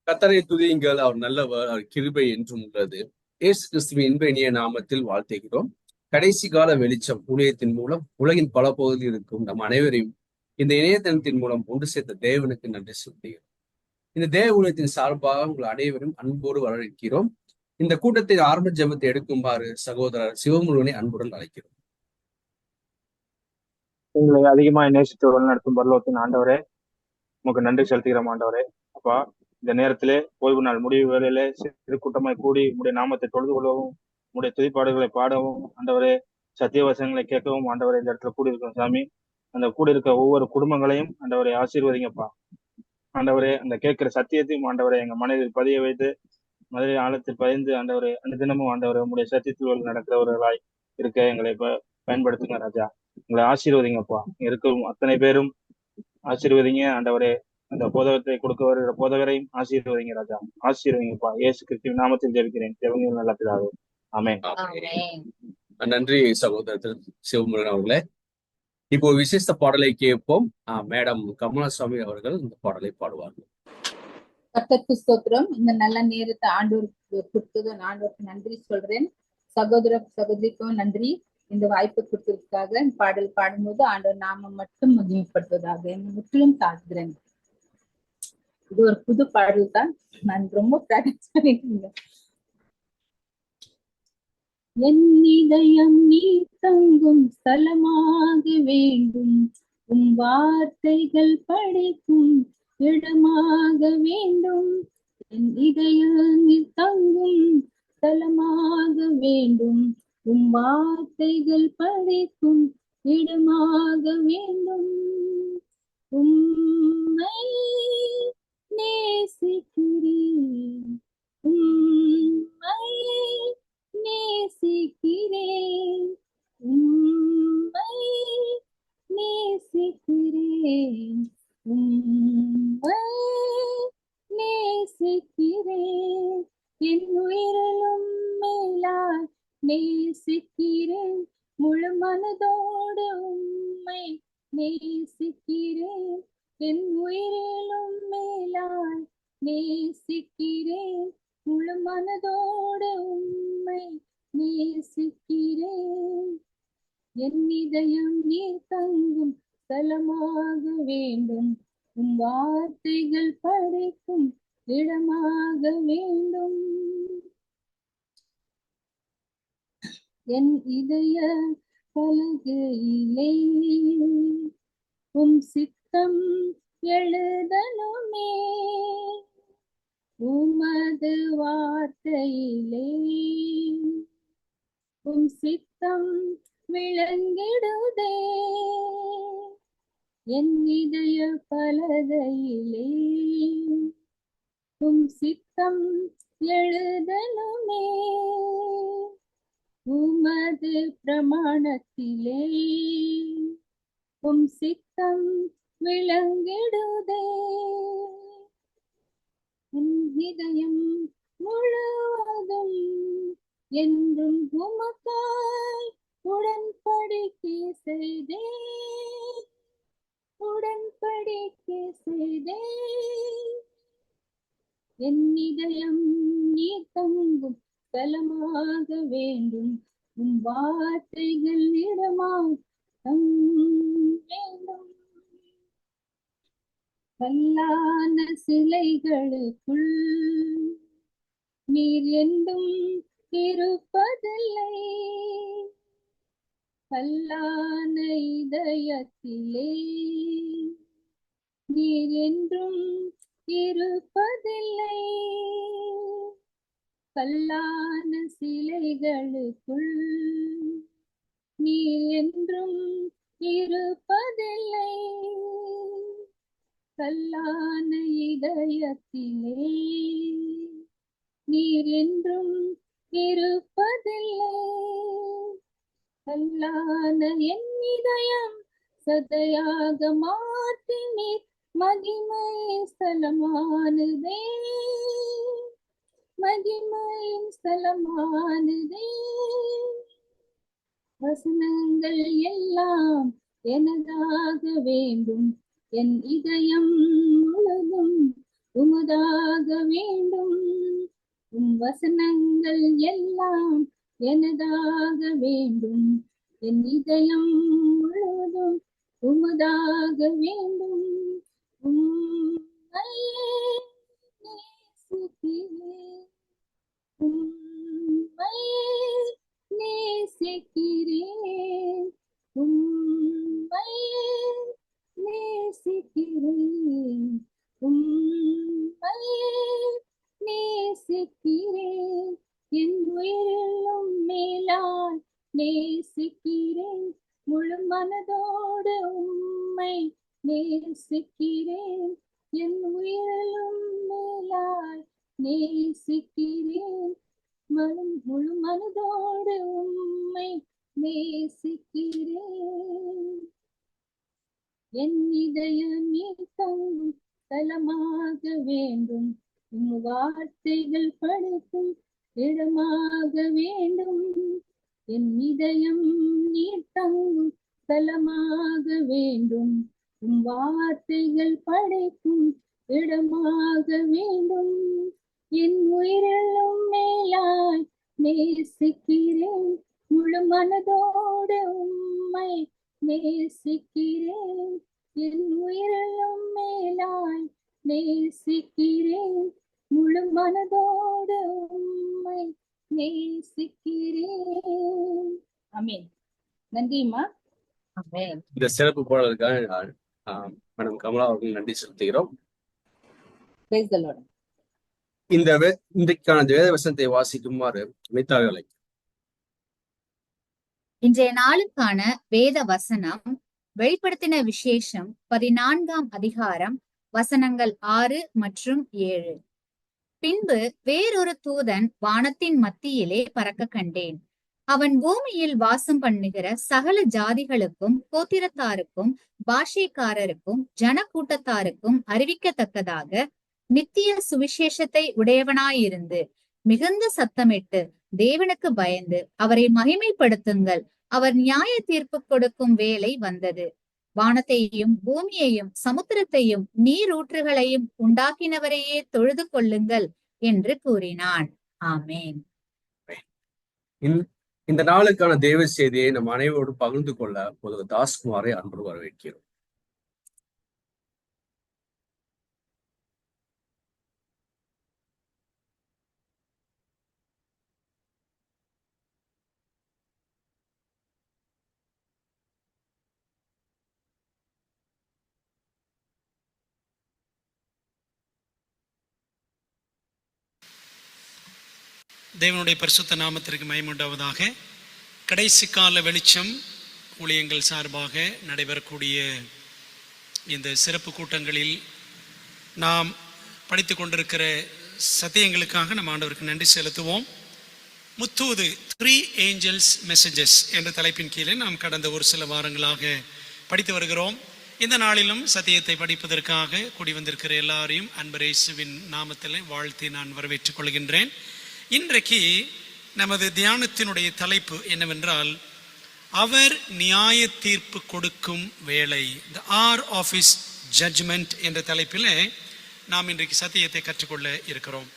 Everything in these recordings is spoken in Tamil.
கர்த்தரை துதியுங்கள், அவர் நல்லவர், அவர் கிருபை என்றும் உள்ளது. இயேசு கிறிஸ்துவின் இன்ப இனிய நாமத்தில் வாழ்த்துகிறோம். கடைசி கால வெளிச்சம் ஊழியத்தின் மூலம் உலகின் பல பகுதியில் இருக்கும் நம் அனைவரையும் இந்த இணையதளத்தின் மூலம் ஒன்று சேர்த்த தேவனுக்கு நன்றி சொல்கிறோம். இந்த தேவ ஊழியத்தின் சார்பாக உங்கள் அனைவரும் அன்போடு வரவேற்கிறோம். இந்த கூட்டத்தை ஆரம்ப ஜெபத்தை எடுக்குமாறு சகோதரர் சிவமுருகனை அன்புடன் அழைக்கிறோம். உங்களை அதிகமாக நேசித்து வழிநடத்தும் பரலோகத்தின் ஆண்டவரே, உமக்கு நன்றி செலுத்துகிறோம் ஆண்டவரே. அப்பா, இந்த நேரத்திலே ஓய்வு நாள் முடிவு வேளையிலே சிறு கூட்டமாய் கூடி உடைய நாமத்தை தொழுது கொள்ளவும், உடைய துதிப்பாடுகளை பாடவும், ஆண்டவரே சத்தியவசனங்களை கேட்கவும் ஆண்டவரே இந்த இடத்துல கூடி இருக்கோம் சாமி. அந்த கூடி இருக்க ஒவ்வொரு குடும்பங்களையும் ஆண்டவரை ஆசீர்வதிங்கப்பா. ஆண்டவரே, அந்த கேட்கிற சத்தியத்தையும் ஆண்டவரை எங்க மனதில் பதிய வைத்து மதுரை ஆழத்தில் பதிந்து ஆண்டவரே அந்த தினமும் ஆண்டவரை உங்களுடைய சத்தியத்தில் நடக்கிறவர்களாய் இருக்க எங்களை பயன்படுத்துங்க ராஜா. உங்களை ஆசீர்வதிங்கப்பா. இருக்கும் அத்தனை பேரும் ஆசீர்வதிங்க ஆண்டவரே. அந்த போதகத்தை கொடுக்க வருகிற போதகரையும் ஆசீர்வதிங்க ராஜா. ஆசீர்வதிங்கப்பா. இயேசு கிறிஸ்துவின் நாமத்தில் ஜெபிக்கிறேன். ஜெபங்கள் நல்ல பிதாவே. ஆமென். நன்றி சகோதரர் சிவமுருகன் அவர்களே. இப்போ விசேஷ பாடலை கேட்போம். மேடம் கமலாசாமி அவர்கள் இந்த பாடலை பாடுவார்கள். கர்த்தருக்கு ஸ்தோத்திரம். இந்த நல்ல நேரத்தை ஆண்டவருக்கு கொடுத்தது ஆண்டவருக்கு நன்றி சொல்றேன். சகோதர சகோதரிக்கும் நன்றி. இந்த வாய்ப்பு கொடுத்ததுக்காக பாடல் பாடும்போது ஆண்டவர் நாம மட்டும் மகிமைப்படுத்துவதாக என்னை முற்றிலும் தாழ்த்துகிறேன். இது ஒரு புது பாடல் தான். நான் ரொம்ப பிராக்டிஸ் பண்ணிட்டு இருந்தேன். என் இதயம் நீ தங்கும் ஸ்தலமாக வேண்டும், உன் வார்த்தைகள் படிக்கும் இடமாக வேண்டும். என் இதயம் நீ தங்கும் ஸ்தலமாக வேண்டும், உன் வார்த்தைகள் படிக்கும் இடமாக வேண்டும். உம்மை நேசிக்கிறேன், உம்மை நேசிக்கிறேன், உம்மை நேசிக்கிறேன், உம்மை நேசிக்கிறேன். என் உயிரிலும் மேலாய் நேசிக்கிறேன், முழு மனதோடு உம்மை நேசிக்கிறேன். என் உயிரிலும் மேலாய் நேசிக்கிறேன், முழு மனதோடு உம்மை நேசிக்கிறேன். என் இதயம் நீர் தங்கும் ஸ்தலமாக வேண்டும், உன் வார்த்தைகள் படிக்கும் இடமாக வேண்டும். என் இதய பலகையிலே உம் சித்தம் எழுதணுமே, உமது வார்த்தையிலே உம் சித்தம் விளங்கிடுதே. என் இதய பலகையிலே உம் சித்தம் எழுதணுமே, உமது பிரமாணத்திலே உம் சித்தம் விளங்கிடுதே. என் இதயம் முழுவதும் என்றும் உமக்காய் உடன்படிக்கை செய்தே, உடன்படிக்கை செய்தே. என் இதயம் நீ தங்கும் ஸ்தலமாக வேண்டும், உன் வார்த்தைகள் இடமாக வேண்டும். கல்லான சிலைகளுக்குள் நீர் என்றும் இருப்பதில்லை, கல்லான இதயத்திலே நீர் என்றும் இருப்பதில்லை. கல்லான சிலைகளுக்குள் நீர் என்றும் இருப்பதில்லை, கல்லான இதயத்திலே நீர் என்றும் இருப்பதில்லை. கல்லான என் இதயம் சதையாக மாற்றினீர், மகிமை ஸ்தலமானதே, மகிமையின் ஸ்தலமானதே. வசனங்கள் எல்லாம் எனதாக வேண்டும், என் இதயம் முழுதும் உமதாக வேண்டும். உம் வசனங்கள் எல்லாம் எனதாக வேண்டும். என் இதயம் முழுவதும் உமதாக வேண்டும். உம்மையே நேசிக்கிறேன். உம்மையே நேசிக்கிறேன். உம்மையே நேசிக்கிறேன். உம்மையே நேசிக்கிறேன். என் உயிரிலும் மேலாய் நேசிக்கிறேன். முழு மனதோடு உம்மை நேசிக்கிறேன். என் உயிரிலும் மேலாய் நேசிக்கிறேன். முழு மனதோடு உம்மை நேசிக்கிறேன். என் இதயம் நீ தங்கும் தலமாக வேண்டும். உம் வார்த்தைகள் படிக்கும் இடமாக வேண்டும். என் இதயம் நீ தங்கும் தலமாக வேண்டும். உம் வார்த்தைகள் படைக்கும் இடமாக வேண்டும். என் உயிரிலும் மேலாய் நேசிக்கிறேன். முழு மனதோடு உம்மை நேசிக்கிறேன். என் உயிரிலும் மேலாய் நேசிக்கிறேன். முழு மனதோடு உம்மை நேசிக்கிறேன். ஆமென். நன்றிம்மா. ஆமென். இந்த சிறப்பு பாடலுக்காக மேடம் கமலா அவர்கள் நன்றி செலுத்துகிறோம். Praise the Lord. இன்றைக்கான வேத வசனத்தை வாசிக்குமாறு அனைத்தார்களை இன்றைய நாளுக்கான வேத வசனம் வெளிப்படுத்தின விசேஷம் 14ஆம் அதிகாரம் வசனங்கள் 6 மற்றும் 7. பின்பு வேறொரு தூதன் வானத்தின் மத்தியிலே பறக்க கண்டேன். அவன் பூமியில் வாசம் பண்ணுகிற சகல ஜாதிகளுக்கும் கோத்திரத்தாருக்கும் பாஷைக்காரருக்கும் ஜன கூட்டத்தாருக்கும் அறிவிக்கத்தக்கதாக நித்திய சுவிசேஷத்தை உடையவனாயிருந்து மிகுந்த சத்தமிட்டு தேவனுக்கு பயந்து அவரை மகிமைப்படுத்துங்கள், அவர் நியாய தீர்ப்பு கொடுக்கும் வேளை வந்தது. வானத்தையும் பூமியையும் சமுத்திரத்தையும் நீரூற்றுகளையும் உண்டாக்கினவரையே தொழுது கொள்ளுங்கள் என்று கூறினான். ஆமேன். இந்த நாளுக்கான தேவ செய்தியை நம் அனைவரோடு பகிர்ந்து கொள்ள ஒரு தாஸ்குமாரை அன்று வரவேற்கிறோம். தேவனுடைய பரிசுத்த நாமத்திற்கு மகிமை உண்டாவதாக. கடைசி கால வெளிச்சம் ஊழியங்கள் சார்பாக நடைபெறக்கூடிய இந்த சிறப்பு கூட்டங்களில் நாம் படித்து கொண்டிருக்கிற சத்தியங்களுக்காக நம்ம ஆண்டவருக்கு நன்றி செலுத்துவோம். முத்தூது 3 ஏஞ்சல்ஸ் மெசேஜஸ் என்ற தலைப்பின் கீழே நாம் கடந்த ஒரு சில வாரங்களாக படித்து வருகிறோம். இந்த நாளிலும் சத்தியத்தை படிப்பதற்காக கூடி வந்திருக்கிற எல்லாரையும் அன்பரேசுவின் நாமத்தில் வாழ்த்தி நான் வரவேற்றுக் கொள்கின்றேன். இன்றைக்கு நமது தியானத்தினுடைய தலைப்பு என்னவென்றால், அவர் நியாய தீர்ப்பு கொடுக்கும் வேளை, த hour of his judgment என்ற தலைப்பில் நாம் இன்றைக்கு சத்தியத்தை கற்றுக்கொள்ள இருக்கிறோம்.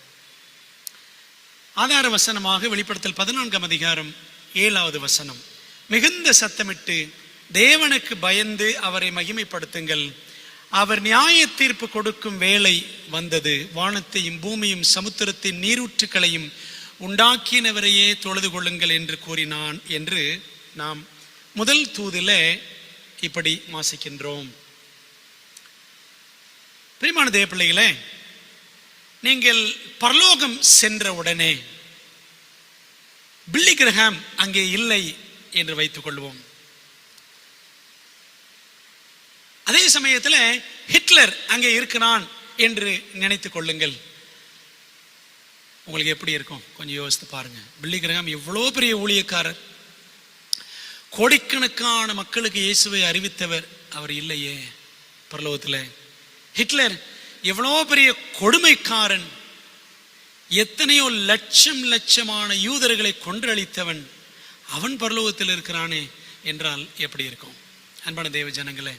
ஆதார வசனமாக வெளிப்படுத்தல் 14ஆம் அதிகாரம் 7வது வசனம், மிகுந்த சத்தமிட்டு தேவனுக்கு பயந்து அவரை மகிமைப்படுத்துங்கள், அவர் நியாய தீர்ப்பு கொடுக்கும் வேளை வந்தது, வானத்தையும் பூமியும் சமுத்திரத்தின் நீரூற்றுகளையும் உண்டாக்கினவரையே தொழுது கொள்ளுங்கள் என்று கூறினான் என்று நாம் முதல் தூதில இப்படி வாசிக்கின்றோம். பிரியமான தேவ பிள்ளைகளே, நீங்கள் பரலோகம் சென்ற உடனே பில்லி கிரஹாம் அங்கே இல்லை என்று வைத்துக் கொள்வோம். அதே சமயத்தில் ஹிட்லர் அங்கே இருக்கிறான் என்று நினைத்துக் கொள்ளுங்கள். உங்களுக்கு எப்படி இருக்கும் கொஞ்சம் யோசித்து பாருங்க. பில்லி கிரஹாம் எவ்வளோ பெரிய ஊழியக்காரர், கோடிக்கணக்கான மக்களுக்கு இயேசுவை அறிவித்தவர், அவர் இல்லையே பரலோகத்தில். ஹிட்லர் எவ்வளோ பெரிய கொடுமைக்காரன், எத்தனையோ லட்சமான யூதர்களை கொன்றளித்தவன், அவன் பரலோகத்தில் இருக்கிறானே என்றால் எப்படி இருக்கும்? அன்பான தேவ ஜனங்களே,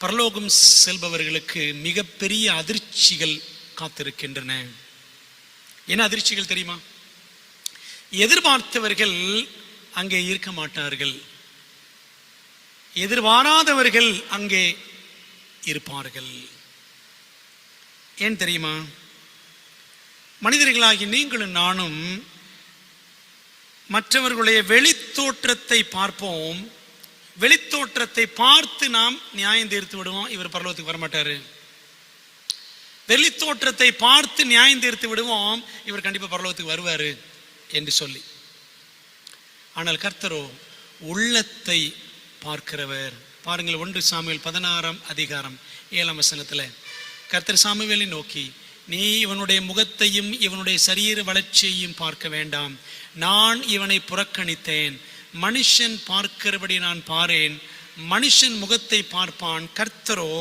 பரலோகம் செல்பவர்களுக்கு மிகப்பெரிய அதிர்ச்சிகள் காத்திருக்கின்றன. என்ன அதிர்ச்சிகள் தெரியுமா? எதிர்பார்த்தவர்கள் அங்கே இருக்க மாட்டார்கள், எதிர்பாராதவர்கள் அங்கே இருப்பார்கள். ஏன் தெரியுமா? மனிதர்களாகி நீங்களும் நானும் மற்றவர்களுடைய வெளித்தோற்றத்தை பார்ப்போம், வெளித்தோற்றத்தை பார்த்து நாம் நியாயம் தீர்த்து விடுவோம், இவர் பரலோகத்துக்கு வரமாட்டாரு. வெளித்தோற்றத்தை பார்த்து நியாயம் தீர்த்து விடுவோம், இவர் கண்டிப்பா பரலோகத்துக்கு வருவாரு என்று சொல்லி. ஆனால் கர்த்தரோ உள்ளத்தை பார்க்கிறவர். பாருங்கள், 1 சாமுவேல் 16ஆம் அதிகாரம் 7ஆம் வசனத்துல கர்த்தர் சாமுவேலை நோக்கி, நீ இவனுடைய முகத்தையும் இவனுடைய சரீர வளர்ச்சியையும் பார்க்க வேண்டாம், நான் இவனை புறக்கணித்தேன். மனுஷன் பார்க்கிறபடி நான் பாரேன், மனுஷன் முகத்தை பார்ப்பான், கர்த்தரோ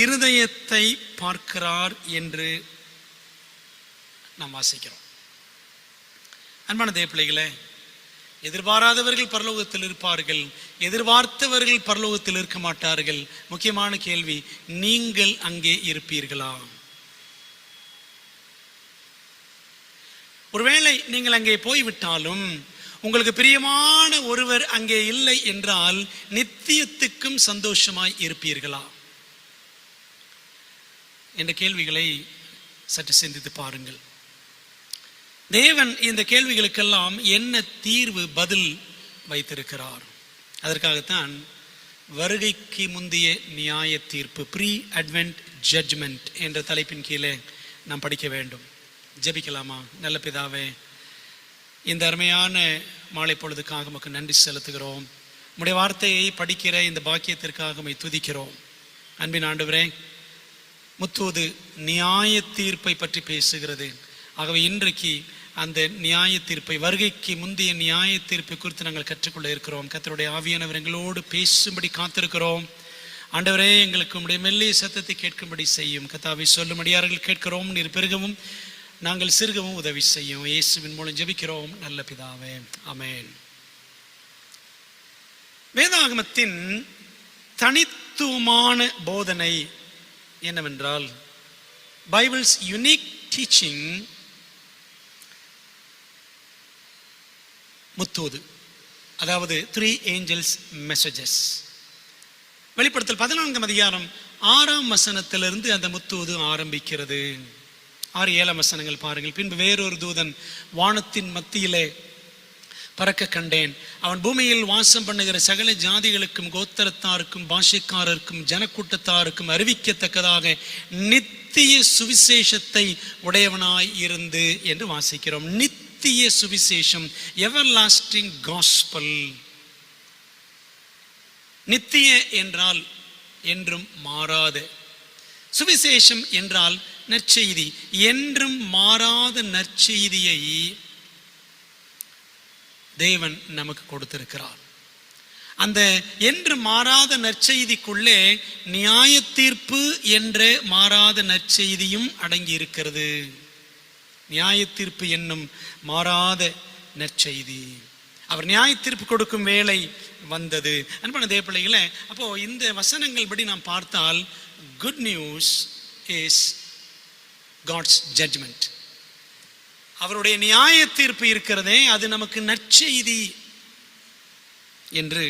இருதயத்தை பார்க்கிறார் என்று நாம் வாசிக்கிறோம். அன்பான தேவ பிள்ளைகளே, எதிர்பாராதவர்கள் பரலோகத்தில் இருப்பார்கள், எதிர்பார்த்தவர்கள் பரலோகத்தில் இருக்க மாட்டார்கள். முக்கியமான கேள்வி, நீங்கள் அங்கே இருப்பீர்களா? ஒருவேளை நீங்கள் அங்கே போய்விட்டாலும் உங்களுக்கு பிரியமான ஒருவர் அங்கே இல்லை என்றால் நித்தியத்துக்கும் சந்தோஷமாய் இருப்பீர்களா என்ற கேள்விகளை சற்று சிந்தித்து பாருங்கள். தேவன் இந்த கேள்விகளுக்கெல்லாம் என்ன தீர்வு, பதில் வைத்திருக்கிறார். அதற்காகத்தான் வருகைக்கு முந்தைய நியாய தீர்ப்பு, ப்ரீ அட்வென்ட் ஜட்ஜ்மெண்ட் என்ற தலைப்பின் கீழே நாம் படிக்க வேண்டும். ஜெபிக்கலாமா? நல்ல பிதாவே, இந்த அருமையான மாலை பொழுதுக்காக உமக்கு நன்றி செலுத்துகிறோம். உம்முடைய வார்த்தையை படிக்கிற இந்த பாக்கியத்திற்காக உம்மை துதிக்கிறோம். அன்பின் ஆண்டவரே, முத்தூது நியாய தீர்ப்பை பற்றி பேசுகிறது. ஆகவே இன்றைக்கு அந்த நியாய தீர்ப்பை, வருகைக்கு முந்தைய நியாய தீர்ப்பை குறித்து நாங்கள் கற்றுக்கொள்ள இருக்கிறோம். கர்த்தருடைய ஆவியானவர் எங்களோடு பேசும்படி காத்திருக்கிறோம். ஆண்டவரே, எங்களுக்கு உம்முடைய மெல்லிய சத்தத்தை கேட்கும்படி செய்யும். கர்த்தாவே, சொல்லும்படியார்கள் கேட்கிறோம், நீர் பெருகவும் நாங்கள் சிறுகவும் உதவி செய்யும். இயேசுவின் மூலம் ஜெபிக்கிறோம் நல்ல பிதாவே, ஆமென். வேதாகமத்தின் தனித்துவமான போதனை என்னவென்றால், பைபிள்ஸ் யுனிக் டீச்சிங் முத்தூது, அதாவது 3 ஏஞ்சல்ஸ் மெசேஜஸ். வெளிப்படுத்தல் 14ஆம் அதிகாரம் 6ஆம் வசனத்திலிருந்து அந்த முத்தூது ஆரம்பிக்கிறது. 6-7 வசனங்கள் பாருங்கள். பின்பு வேறொரு தூதன் வானத்தின் மத்தியிலே பறக்க கண்டேன். அவன் பூமியில் வாசம் பண்ணுகிற சகல ஜாதிகளுக்கும், கோத்திரத்தாருக்கும், பாஷைக்காரருக்கும், ஜனக்கூட்டத்தாருக்கும் அறிவிக்கத்தக்கதாக நித்திய சுவிசேஷத்தை உடையவனாய் இருந்து என்று வாசிக்கிறோம். நித்திய சுவிசேஷம், எவர்லாஸ்டிங் காஸ்பல். நித்திய என்றால் என்றும் மாறாத, சுவிசேஷம் என்றால் நற்செய்தி, என்றும் மாறாத நற்செய்தியை தேவன் நமக்கு கொடுத்திருக்கிறார். அந்த என்று மாறாத நற்செய்திக்குள்ளே நியாய தீர்ப்பு என்ற மாறாத நற்செய்தியும் அடங்கி இருக்கிறது. நியாய தீர்ப்பு என்னும் மாறாத நற்செய்தி, அவர் நியாய தீர்ப்பு கொடுக்கும் வேளை வந்தது. அன்பான தேவ பிள்ளைகளே, அப்போ இந்த வசனங்கள் படி நாம் பார்த்தால், good news is God's judgment. அவருடைய நியாய தீர்ப்பு இருக்கிறதே, அது நமக்கு நற்செய்தி என்று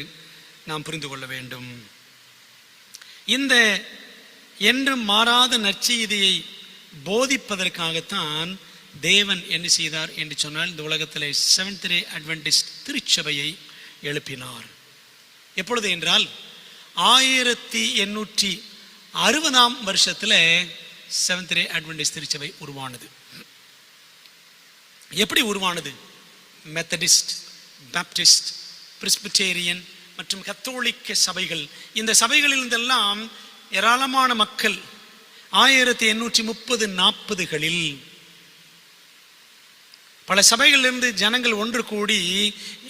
நாம் புரிந்து கொள்ள வேண்டும். இந்த என்றும் மாறாத நற்செய்தியை போதிப்பதற்காகத்தான் தேவன் என்ன செய்தார் என்று சொன்னால், இந்த உலகத்தில் செவன்த் டே அட்வென்டிஸ்ட் திருச்சபையை எழுப்பினார். எப்பொழுது என்றால் 1860ஆம் வருஷத்தில் செவன்த் டே அட்வென்டிஸ்ட் திருச்சபை உருவானது. எப்படி உருவானது? மெத்தடிஸ்ட், பாப்டிஸ்ட், பிரெஸ்பிட்டேரியன் மற்றும் கத்தோலிக்க சபைகள், இந்த சபைகளிலிருந்தெல்லாம் ஏராளமான மக்கள் 1830-40களில் பல சபைகளிலிருந்து ஜனங்கள் ஒன்று கூடி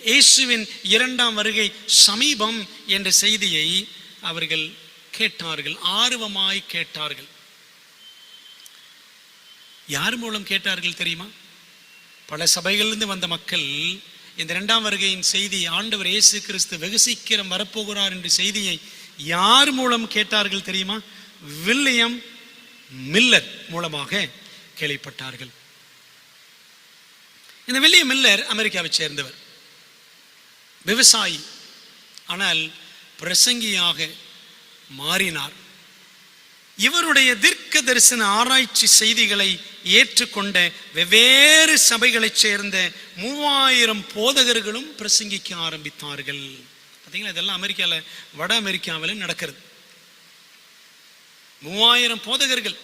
இயேசுவின் 2ஆம் வருகை சமீபம் என்ற செய்தியை அவர்கள் கேட்டார்கள், ஆர்வமாய் கேட்டார்கள். யார் மூலம் கேட்டார்கள் தெரியுமா? பல சபைகளிலிருந்து வந்த மக்கள் இந்த 2ஆம் வருகையின் செய்தி, ஆண்டவர் இயேசு கிறிஸ்து வெகு சீக்கிரம் வரப்போகிறார் என்ற செய்தியை யார் மூலம் கேட்டார்கள் தெரியுமா? வில்லியம் மில்லர் மூலமாக கேள்விப்பட்டார்கள். இந்த வில்லியம் மில்லர் அமெரிக்காவை சேர்ந்தவர், விவசாயி, ஆனால் பிரசங்கியாக மாறினார். இவருடைய தீர்க்க தரிசன ஆராய்ச்சி செய்திகளை ஏற்றுக்கொண்ட வெவ்வேறு சபைகளைச் சேர்ந்த 3000 போதகர்களும் பிரசங்கிக்க ஆரம்பித்தார்கள். பார்த்தீங்களா, இதெல்லாம் அமெரிக்காவில், வட அமெரிக்காவில் நடக்கிறது. 3000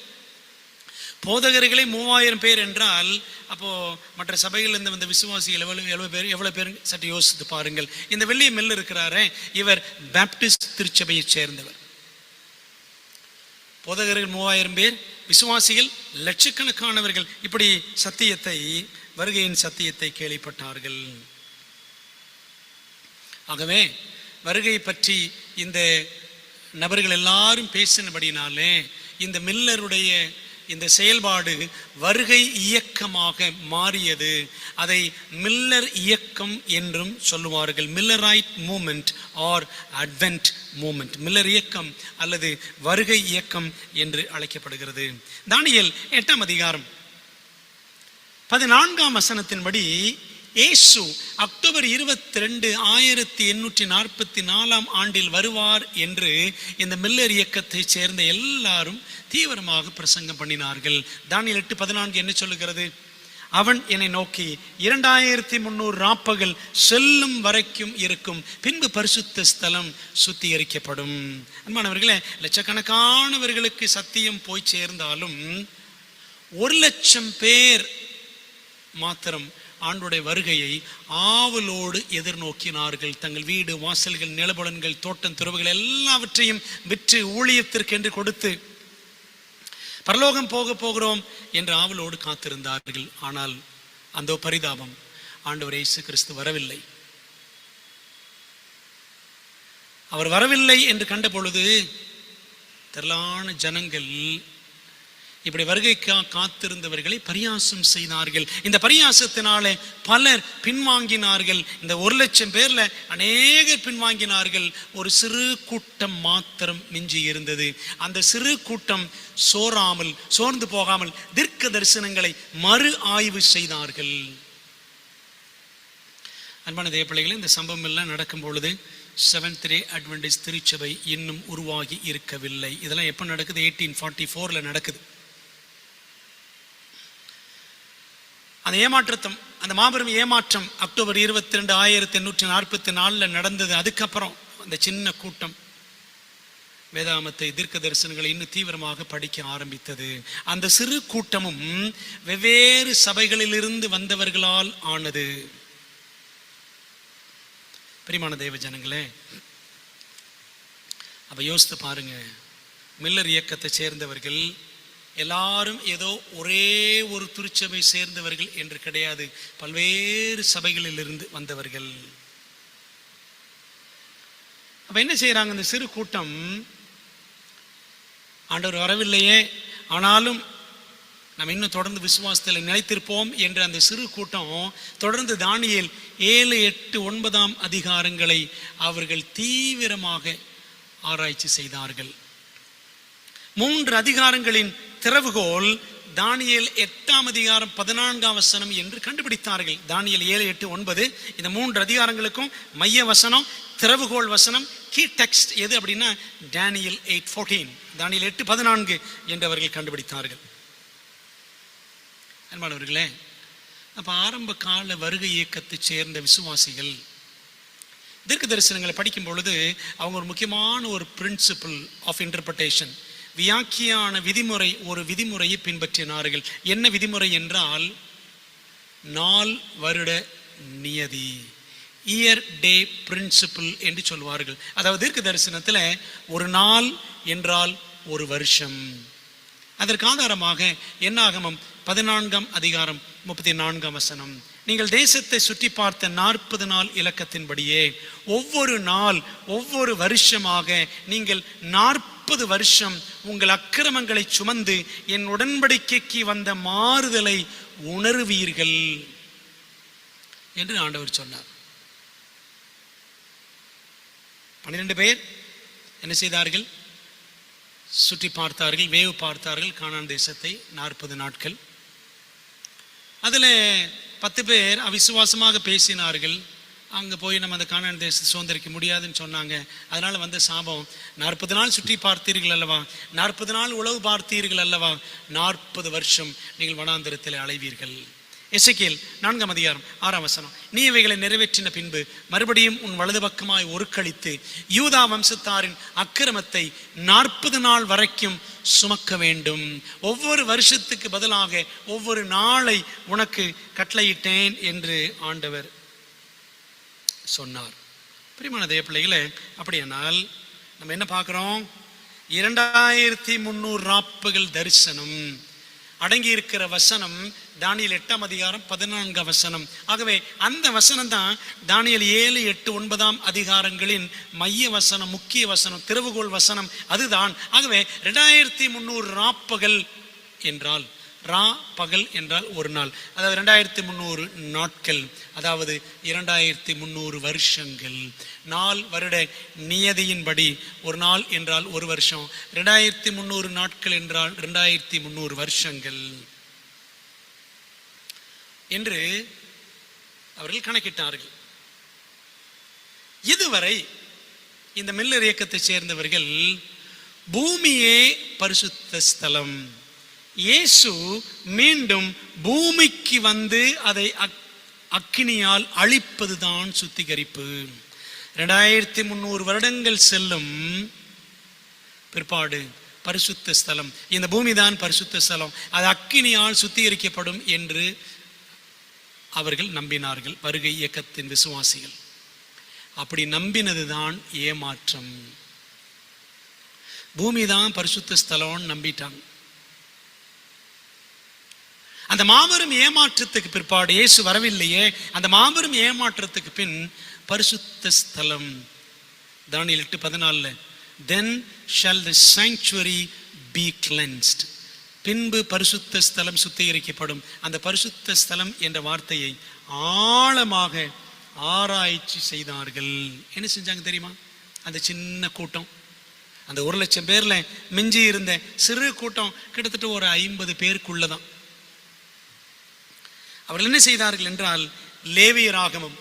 போதகர்களே 3000 பேர் என்றால், அப்போ மற்ற சபைகள் இருந்து வந்த விசுவாசிகள் எவ்வளவு பேர் சற்று யோசித்து பாருங்கள். இந்த வில்லியம் மில்லர் இருக்கிறாரே, இவர் பாப்டிஸ்ட் திருச்சபையை சேர்ந்தவர். போதகர்கள் 3000 பேர், விசுவாசிகள் லட்சக்கணக்கானவர்கள். இப்படி சத்தியத்தை, வருகையின் சத்தியத்தை கேள்விப்பட்டார்கள். ஆகவே வருகை பற்றி இந்த நபர்கள் எல்லாரும் பேசினபடினாலே இந்த மில்லருடைய இந்த செயல்பாடு வருகை இயக்கமாக மாறியது. அதை மில்லர் இயக்கம் என்றும் சொல்லுவார்கள். Millerite movement or advent movement. Miller இயக்கம் அல்லது வருகை இயக்கம் என்று அழைக்கப்படுகிறது. தானியேல் 8ஆம் அதிகாரம் 14ஆம் வசனத்தின்படி இயேசு அக்டோபர் 22, 1844ஆம் ஆண்டில் வருவார் என்று இந்த மில்லர் இயக்கத்தை சேர்ந்த எல்லாரும் தீவிரமாக பிரசங்கம் பண்ணினார்கள். தானியேல் 8:14 என்ன சொல்லுகிறது? அவன் என்னை நோக்கி 2300 ராப்பகல் செல்லும் வரைக்கும் இருக்கும், பின்பு பரிசுத்த ஸ்தலம் சுத்திகரிக்கப்படும். அன்பானவர்களே, லட்சக்கணக்கானவர்களுக்கு சத்தியம் போய் சேர்ந்தாலும் 1,00,000 பேர் மாத்திரம் ஆண்டுடைய வருகையை ஆவலோடு எதிர்நோக்கினார்கள். தங்கள் வீடு, வாசல்கள், நிலபலன்கள், தோட்டம், துறவுகள் எல்லாவற்றையும் விற்று ஊழியத்திற்கு என்று கொடுத்து பரலோகம் போகிறோம் என்று ஆவலோடு காத்திருந்தார்கள். ஆனால் அந்த பரிதாபம், ஆண்டவர் இயேசு கிறிஸ்து வரவில்லை. அவர் வரவில்லை என்று கண்ட பொழுது திரளான ஜனங்கள் இப்படி வருகைக்காக காத்திருந்தவர்களை பரியாசம் செய்தார்கள். இந்த பரியாசத்தினாலே பலர் பின்வாங்கினார்கள். இந்த 1,00,000 பேர்ல அநேகர் பின்வாங்கினார்கள். ஒரு சிறு கூட்டம் மாத்திரம் மிஞ்சி இருந்தது. அந்த சிறு கூட்டம் சோர்ந்து போகாமல் தீர்க்க தரிசனங்களை மறு ஆய்வு செய்தார்கள். அன்பான தேவ பிள்ளைகளே, இந்த சம்பவம் எல்லாம் நடக்கும் பொழுது செவன்த் டே அட்வென்டிஸ்ட் திருச்சபை இன்னும் உருவாகி இருக்கவில்லை. இதெல்லாம் எப்ப நடக்குது? 1844 நடக்குது. அந்த ஏமாற்றத்தம், அந்த மாபெரும் ஏமாற்றம் அக்டோபர் 22, 1844 நடந்தது. அதுக்கப்புறம் அந்த சின்ன கூட்டம் வேதாமத்தை, தீர்க்க தரிசனங்களை இன்னும் தீவிரமாக படிக்க ஆரம்பித்தது. அந்த சிறு கூட்டமும் வெவ்வேறு சபைகளிலிருந்து வந்தவர்களால் ஆனது. பிரியமான தேவ ஜனங்களே, அப்ப யோசித்து பாருங்க, மில்லர் இயக்கத்தை சேர்ந்தவர்கள் எல்லாரும் ஏதோ ஒரே ஒரு திருச்சபை சேர்ந்தவர்கள் என்று கிடையாது. பல்வேறு சபைகளில் இருந்து வந்தவர்கள். அப்ப என்ன செய்யறாங்க? இந்த சிறு கூட்டம், ஆண்டவர் வரவில்லையே, ஆனாலும் நம்ம இன்னும் தொடர்ந்து விசுவாசத்தில் நிலைத்திருப்போம் என்ற அந்த சிறு கூட்டம் தொடர்ந்து தானியேல் 7, 8, 9ஆம் அதிகாரங்களை அவர்கள் தீவிரமாக ஆராய்ச்சி செய்தார்கள். 3 அதிகாரங்களின் திறவுகோல் தானியேல் 8ஆம் அதிகாரம் 14ஆம் வசனம் என்று கண்டுபிடித்தார்கள். தானியேல் 7, 8, 9 இந்த 3 அதிகாரங்களுக்கும் மைய வசனம், திறவுகோல் வசனம், கீ டெக்ஸ்ட் எது அப்படின்னா தானியேல் 8:14, தானியேல் 8:14 என்று அவர்கள் கண்டுபிடித்தார்கள். அன்பானவர்களே, அப்ப ஆரம்ப கால வருகை இயக்கத்தை சேர்ந்த விசுவாசிகள் தீர்க்க தரிசனங்களை படிக்கும் பொழுது அவங்க ஒரு முக்கியமான ஒரு பிரின்சிபிள் ஆஃப் இன்டர்பிரேஷன், வியாக்கியான விதிமுறை, ஒரு விதிமுறையை பின்பற்றினார்கள். என்ன விதிமுறை என்றால், நாள் வருட நியதி, இயர் டே பிரின்சிபிள் என்று சொல்வார்கள். அதாவது தீர்க்க தரிசனத்துல ஒரு நாள் என்றால் ஒரு வருஷம். அதற்கு ஆதாரமாக என்னாகமம் 14ஆம் அதிகாரம் 34ஆம் வசனம், நீங்கள் தேசத்தை சுற்றி பார்த்த 40 நாள் இலக்கத்தின்படியே ஒவ்வொரு நாள் ஒவ்வொரு வருஷமாக நீங்கள் 40 வருஷம் உங்கள் அக்கிரமங்களை சுமந்து என் உடன்படிக்கைக்கு வந்த மாறுதலை உணர்வீர்கள் என்று ஆண்டவர் சொன்னார். 12 பேர் என்ன செய்தார்கள்? சுற்றி பார்த்தார்கள், வேவு பார்த்தார்கள் கானான் தேசத்தை 40 நாட்கள். அதில் 10 பேர் அவிசுவாசமாக பேசினார்கள். அங்கே போய் நம்ம அந்த கானான் தேசத்தை சுதந்திரிக்க முடியாதுன்னு சொன்னாங்க. அதனால வந்த சாபம், 40 நாள் சுற்றி பார்த்தீர்கள் அல்லவா, 40 நாள் உளவு பார்த்தீர்கள் அல்லவா, 40 வருஷம் நீங்கள் வனாந்திரத்தில் அலைவீர்கள். எசேக்கியேல் 4ஆம் அதிகாரம் 6ஆம் வசனம். நீ இவைகளை நிறைவேற்றின பின்பு மறுபடியும் உன் வலது பக்கமாய் ஒருக்களித்து யூதா வம்சத்தாரின் அக்கிரமத்தை 40 நாள் வரைக்கும் சுமக்க வேண்டும். ஒவ்வொரு வருஷத்துக்கு பதிலாக ஒவ்வொரு நாளை உனக்கு கட்டளையிட்டேன் என்று ஆண்டவர் சொன்னார். பிரியமான தேவ பிள்ளைகளே, அப்படியானால் நம்ம என்ன பார்க்கிறோம்? 2300 ராப்பகல் தரிசனம் அடங்கி இருக்கிற வசனம் தானியேல் 8ஆம் அதிகாரம் 14ஆம் வசனம். ஆகவே அந்த வசனம் தான் தானியேல் 7, 8, 9ஆம் அதிகாரங்களின் மைய வசனம், முக்கிய வசனம், திறவுகோல் வசனம் அதுதான். ஆகவே 2300 ராப்பகல் என்றால், ரா பகல் என்றால் ஒரு நாள், அதாவது 2300 நாட்கள், அதாவது 2300 வருஷங்கள். நாள் வருட நியதியின்படி ஒரு நாள் என்றால் ஒரு வருஷம், 2300 நாட்கள் என்றால் 2300 வருஷங்கள் என்று அவர்கள் கணக்கிட்டார்கள். இதுவரை இந்த மில்லர் இயக்கத்தை சேர்ந்தவர்கள் பூமியே பரிசுத்த ஸ்தலம், இயேசு மீண்டும் பூமிக்கு வந்து அதை அக்கினியால் அழிப்பதுதான் சுத்திகரிப்பு. 2300 வருடங்கள் செல்லும் பிற்பாடு பரிசுத்த ஸ்தலம், இந்த பூமி தான் பரிசுத்த ஸ்தலம், அது அக்கினியால் சுத்திகரிக்கப்படும் என்று அவர்கள் நம்பினார்கள். வருகை இயக்கத்தின் விசுவாசிகள் அப்படி நம்பினதுதான் ஏமாற்றம். பூமி தான் பரிசுத்த ஸ்தலம் நம்பிட்டாங்க. அந்த மாபெரும் ஏமாற்றத்துக்கு பிற்பாடு, இயேசு வரவில்லையே, அந்த மாபெரும் ஏமாற்றத்துக்கு பின் பரிசுத்த ஸ்தலம், தானியேல் 8:14, then shall the sanctuary be cleansed, பின்பு பரிசுத்த ஸ்தலம் சுத்திகரிக்கப்படும். அந்த பரிசுத்த ஸ்தலம் என்ற வார்த்தையை ஆழமாக ஆராய்ச்சி செய்தார்கள். என்ன செஞ்சாங்க தெரியுமா? அந்த சின்ன கூட்டம், அந்த 1,00,000 பேர்ல மிஞ்சி இருந்த சிறு கூட்டம் கிட்டத்தட்ட ஒரு 50 பேருக்குள்ளதான். அவர்கள் என்ன செய்தார்கள் என்றால், லேவியராகமம்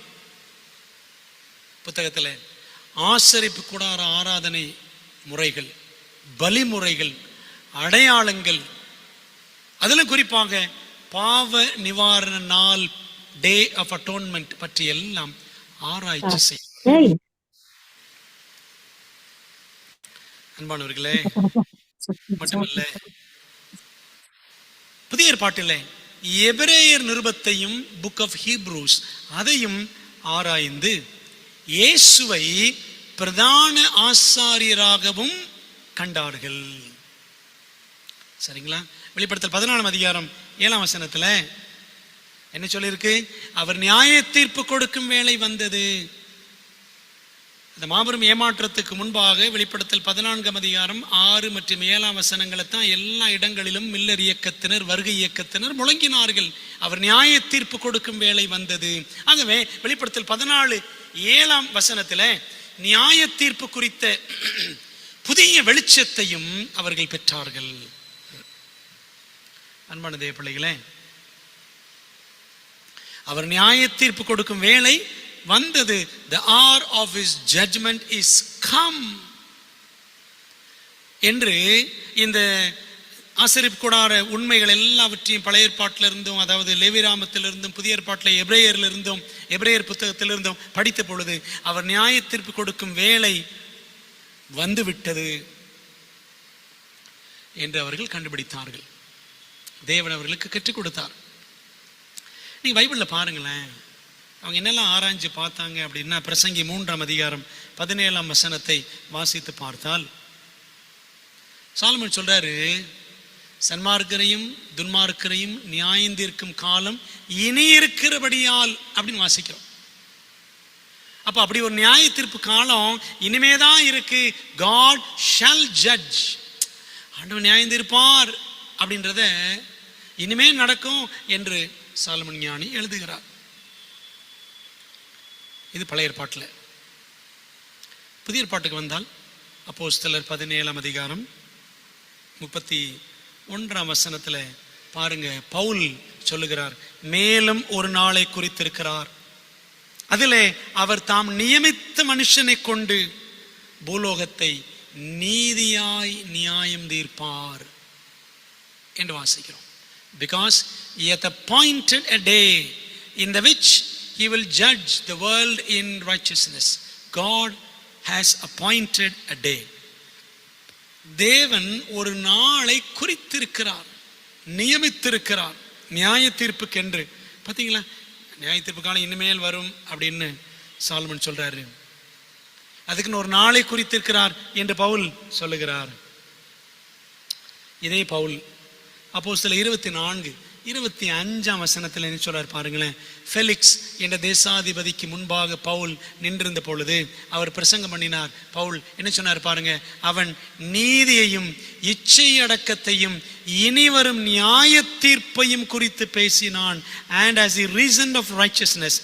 புத்தகத்தில் ஆசரிப்பு கூடார ஆராதனை முறைகள், பலிமுறைகள், அடையாளங்கள், அதிலும் குறிப்பாக பாவ நிவாரண நாள், டே ஆஃப் அட்டோன்மெண்ட் பற்றி எல்லாம் ஆராய்ச்சி செய்ய. அன்பானவர்களே, மட்டுமல்ல, புதிய ஏற்பாட்டில் எபிரேயர் நிருபத்தையும், புக் ஆஃப் ஹீப்ரூஸ் அதையும் ஆராய்ந்து இயேசுவை பிரதான ஆசாரியராகவும் கண்டார்கள். சரிங்களா? வெளிப்படுத்தல் 14ஆம் அதிகாரம் 7ஆம் வசனத்துல என்ன சொல்லியிருக்கு? அவர் நியாய தீர்ப்பு கொடுக்கும் வேளை வந்தது. அந்த மாபெரும் ஏமாற்றத்துக்கு முன்பாக வெளிப்படுத்தல் 14ஆம் அதிகாரம் 6 மற்றும் 7ஆம் வசனங்களை தான் எல்லா இடங்களிலும் மில்லர் இயக்கத்தினர், வருகை இயக்கத்தினர் முழங்கினார்கள். அவர் நியாய தீர்ப்பு கொடுக்கும் வேளை வந்தது. ஆகவே வெளிப்படுத்தல் 14:7ஆம் வசனத்துல நியாய தீர்ப்பு குறித்த புதிய வெளிச்சத்தையும் அவர்கள் பெற்றார்கள். அன்பான தேவ பிள்ளைகளே, அவர் நியாய தீர்ப்பு கொடுக்கும் வேளை வந்தது. The hour of his judgment is come என்று இந்த ஆசரிப்பு கூடார உண்மைகள் எல்லாவற்றையும் பழைய ஏற்பாட்டிலிருந்தும், அதாவது லேவியராகமத்திலிருந்தும், புதிய ஏற்பாட்டில் எபிரேயரிலிருந்தும், எபிரேயர் புத்தகத்திலிருந்தும் படித்த பொழுது அவர் நியாய தீர்ப்பு கொடுக்கும் வேளை வந்துவிட்டது என்று அவர்கள் கண்டுபிடித்தார்கள். தேவன் அவர்களுக்கு கற்றுக் கொடுத்தார். நீங்க பைபிள்ல பாருங்களேன், அவங்க என்னெல்லாம் ஆராய்ஞ்சு பார்த்தாங்க அப்படின்னா, பிரசங்கி 3ஆம் அதிகாரம் 17ஆம் வசனத்தை வாசித்து பார்த்தால் சாலமன் சொல்றாரு, சன்மார்க்கரையும் துன்மார்க்கரையும் நியாயந்தீர்க்கும் காலம் இனி இருக்கிறபடியால் அப்படின்னு வாசிக்கிறோம். அப்ப அப்படி ஒரு நியாய தீர்ப்பு காலம் இனிமேதான் இருக்கு. God shall judge, ஆண்டவர் நியாயந்தீர்ப்பார் அப்படின்றத இனிமே நடக்கும் என்று சாலமன் ஞானி எழுதுகிறார். இது பழைய ஏற்பாட்டில். புதிய ஏற்பாட்டுக்கு வந்தால் அப்போஸ்தலர் 17ஆம் அதிகாரம் 31ஆம் வசனத்துல பாருங்க, பவுல் சொல்லுகிறார், மேலும் ஒரு நாளை குறித்திருக்கிறார், அதிலே அவர் தாம் நியமித்த மனுஷனை கொண்டு பூலோகத்தை நீதியாய் நியாயம் தீர்ப்பார் என்று வாசிக்கிறோம். Because he hath appointed a day in the which he will judge the world in righteousness. God has appointed a day. தேவன் ஒரு நாளை குறித்திருக்கிறார், நியமித்திருக்கிறார் நியாய தீர்ப்புக்கென்று. பார்த்தீங்களா, நியாய தீர்ப்பு காலம் இனிமேல் வரும் அப்படின்னு சாலமன் சொல்றாரு. அதுக்குன்னு ஒரு நாளை குறித்திருக்கிறார் என்று பவுல் சொல்லுகிறார். இதே பவுல் அப்போஸ்தலர் 24:25ஆம் வசனத்தில் என்ன சொல்றார் பாருங்களேன். ஃபெலிக்ஸ் என்ற தேசாதிபதிக்கு முன்பாக பவுல் நின்றிருந்த பொழுது அவர் பிரசங்கம் பண்ணினார். பவுல் என்ன சொன்னார் பாருங்க, அவன் நீதியையும் இச்சை அடக்கத்தையும் இனிவரும் நியாய தீர்ப்பையும் குறித்து பேசினான். And as he reasoned of righteousness,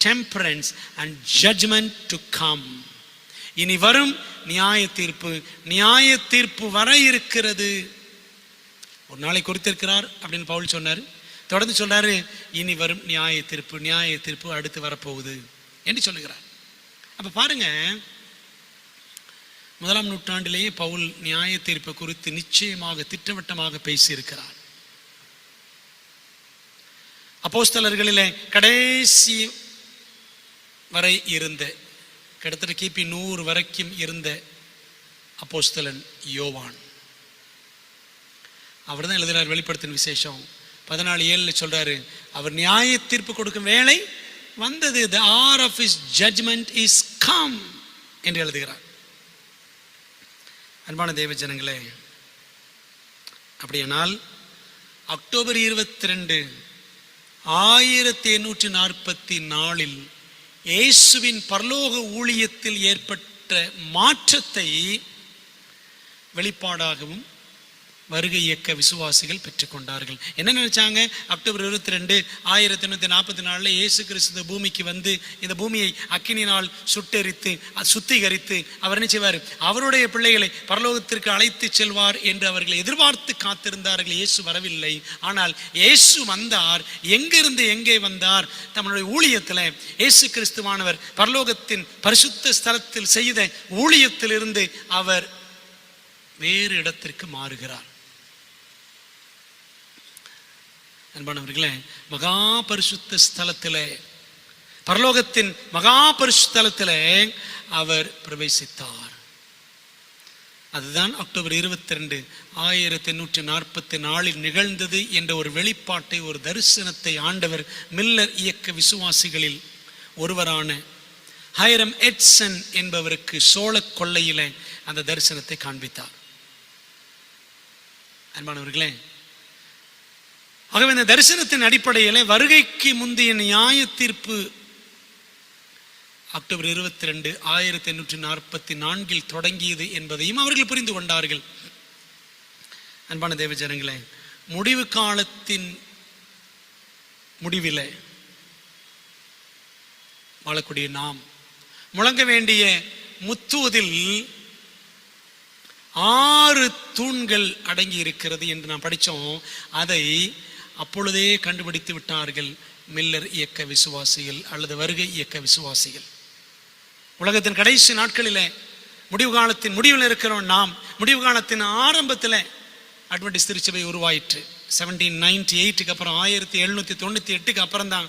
temperance and judgment to come. இனி வரும் நியாய தீர்ப்பு வர இருக்கிறது. ஒரு நாளை குறித்திருக்கிறார் அப்படின்னு பவுல் சொன்னார். தொடர்ந்து சொல்றாரு, இனி வரும் நியாய தீர்ப்பு அடுத்து வரப்போகுது என்று சொல்லுகிறார். அப்ப பாருங்க, 1ஆம் நூற்றாண்டிலேயே பவுல் நியாய தீர்ப்பு குறித்து நிச்சயமாக திட்டவட்டமாக பேசியிருக்கிறார். அப்போஸ்தலர்களிலே கடைசி வரை இருந்த, கிட்டத்தட்ட கிபி 100 வரைக்கும் இருந்த அப்போஸ்தலன் யோவான், அவர் தான் எழுதுகிறார் வெளிப்படுத்தின விசேஷம் 14:7 சொல்றாரு, அவர் நியாய தீர்ப்பு கொடுக்கும் வேளை வந்தது, the hour of his judgment is come என்று எழுதுகிறார். அன்பான தேவ ஜனங்களே, அப்படியானால் அக்டோபர் 22, 1844 இயேசுவின் பரலோக ஊழியத்தில் ஏற்பட்ட மாற்றத்தை வெளிப்பாடாகவும் வருகை இயக்க விசுவாசிகள் பெற்றுக்கொண்டார்கள். என்ன நினைச்சாங்க? அக்டோபர் 22, 1844 இயேசு கிறிஸ்து பூமிக்கு வந்து இந்த பூமியை அக்கினியினால் சுட்டெரித்து சுத்திகரித்து அவர் என்ன செய்வார்? அவருடைய பிள்ளைகளை பரலோகத்திற்கு அழைத்து செல்வார் என்று அவர்கள் எதிர்பார்த்து காத்திருந்தார்கள். இயேசு வரவில்லை. ஆனால் இயேசு வந்தார். எங்கிருந்து எங்கே வந்தார்? தம்முடைய ஊழியத்தில் இயேசு கிறிஸ்துவானவர் பரலோகத்தின் பரிசுத்த ஸ்தலத்தில் செய்த ஊழியத்திலிருந்து அவர் வேறு இடத்திற்கு மாறுகிறார். அன்பானவர்களே, மகா பரிசுத்த ஸ்தலத்திலே, பரலோகத்தின் மகா பரிசுத்தலத்திலே அவர் பிரவேசித்தார். அதுதான் அக்டோபர் 22, 1844 நிகழ்ந்தது என்ற ஒரு வெளிப்பாட்டை, ஒரு தரிசனத்தை ஆண்டவர் மில்லர் இயக்க விசுவாசிகளில் ஒருவரான ஹைரம் எட்சன் என்பவருக்கு சோழ கொள்ளையிலே அந்த தரிசனத்தை காண்பித்தார். அன்பானவர்களே, ஆகவே இந்த தரிசனத்தின் அடிப்படையில் வருகைக்கு முந்தைய நியாய தீர்ப்பு அக்டோபர் 22, 1844 தொடங்கியது என்பதையும் அவர்கள் புரிந்து கொண்டார்கள். அன்பான தேவ ஜனங்களே, முடிவு காலத்தின் முடிவில் வாழக்கூடிய நாம் முழங்க வேண்டிய முத்துவதில் 6 தூண்கள் அடங்கி இருக்கிறது என்று நாம் படித்தோம். அதை அப்பொழுதே கண்டுபிடித்து விட்டார்கள் மில்லர் இயக்க விசுவாசிகள் அல்லது வருகை இயக்க விசுவாசிகள். உலகத்தின் கடைசி நாட்களில், முடிவு காலத்தின் முடிவில் இருக்கிறோம் நாம். முடிவு காலத்தின் ஆரம்பத்தில் அட்வென்டிஸ்ட் திருச்சபை உருவாயிற்று. 1798 அப்புறம் 1798 அப்புறம் தான்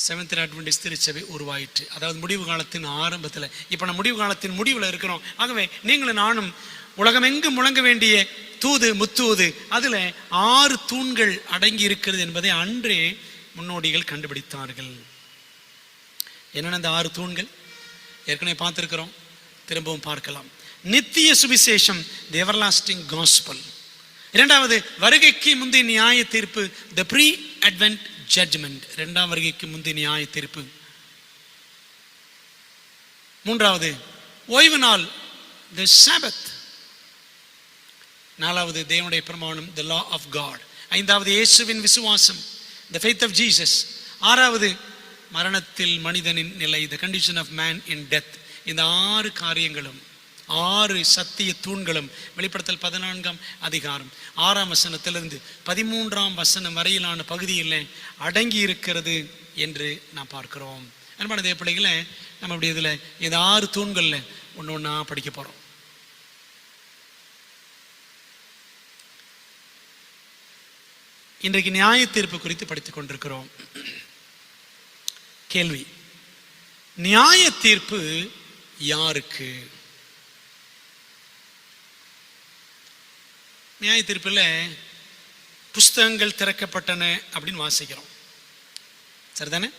செவன்த் அட்வென்டிஸ்ட் திருச்சபை உருவாயிற்று. அதாவது முடிவு காலத்தின் ஆரம்பத்தில். இப்போ நம்ம முடிவு காலத்தின் முடிவில் இருக்கிறோம். ஆகவே நீங்களும் நானும் உலகமெங்கும் முழங்க வேண்டிய தூது முத்தூது, அதில் 6 தூண்கள் அடங்கி இருக்கிறது என்பதை அன்றே முன்னோடிகள் கண்டுபிடித்தார்கள். என்னென்ன அந்த 6 தூண்கள்? ஏற்கனவே பார்த்துருக்கிறோம், திரும்பவும் பார்க்கலாம். நித்திய சுவிசேஷம், தி எவர்லாஸ்டிங் காஸ்பல். இரண்டாவது, வருகைக்கு முந்தைய நியாய தீர்ப்பு, தி ப்ரீ அட்வென்ட் ஜட்ஜ்மெண்ட். இரண்டாம் வருகைக்கு முந்தைய நியாய தீர்ப்பு. மூன்றாவது, ஓய்வு நாள், தி சாபத். நாலாவது, தேவனுடைய பிரமாணம், தி லா ஆஃப் காட். ஐந்தாவது, இயேசுவின் விசுவாசம், தி ஃபெய்த் ஆஃப் ஜீசஸ். ஆறாவது, மரணத்தில் மனிதனின் நிலை, the condition of man in death. இந்த 6 காரியங்களும் 6 சத்திய தூண்களும் வெளிப்படுத்தல் 14ஆம் அதிகாரம் 6ஆம் வசனத்திலிருந்து 13ஆம் வசனம் வரையிலான பகுதியில் அடங்கி இருக்கிறது என்று நாம் பார்க்கிறோம். அன்பான தேவ பிள்ளைகளே, நம்ம இப்படி இதில் இந்த 6 தூண்களில் ஒன்று ஒன்றா படிக்க போகிறோம். இன்றைக்கு நியாய தீர்ப்பு குறித்து படித்துக் கொண்டிருக்கிறோம். கேள்வி: நியாய தீர்ப்பு யாருக்கு? நியாய தீர்ப்பில் புஸ்தகங்கள் திறக்கப்பட்டன அப்படின்னு வாசிக்கிறோம், சரிதானே?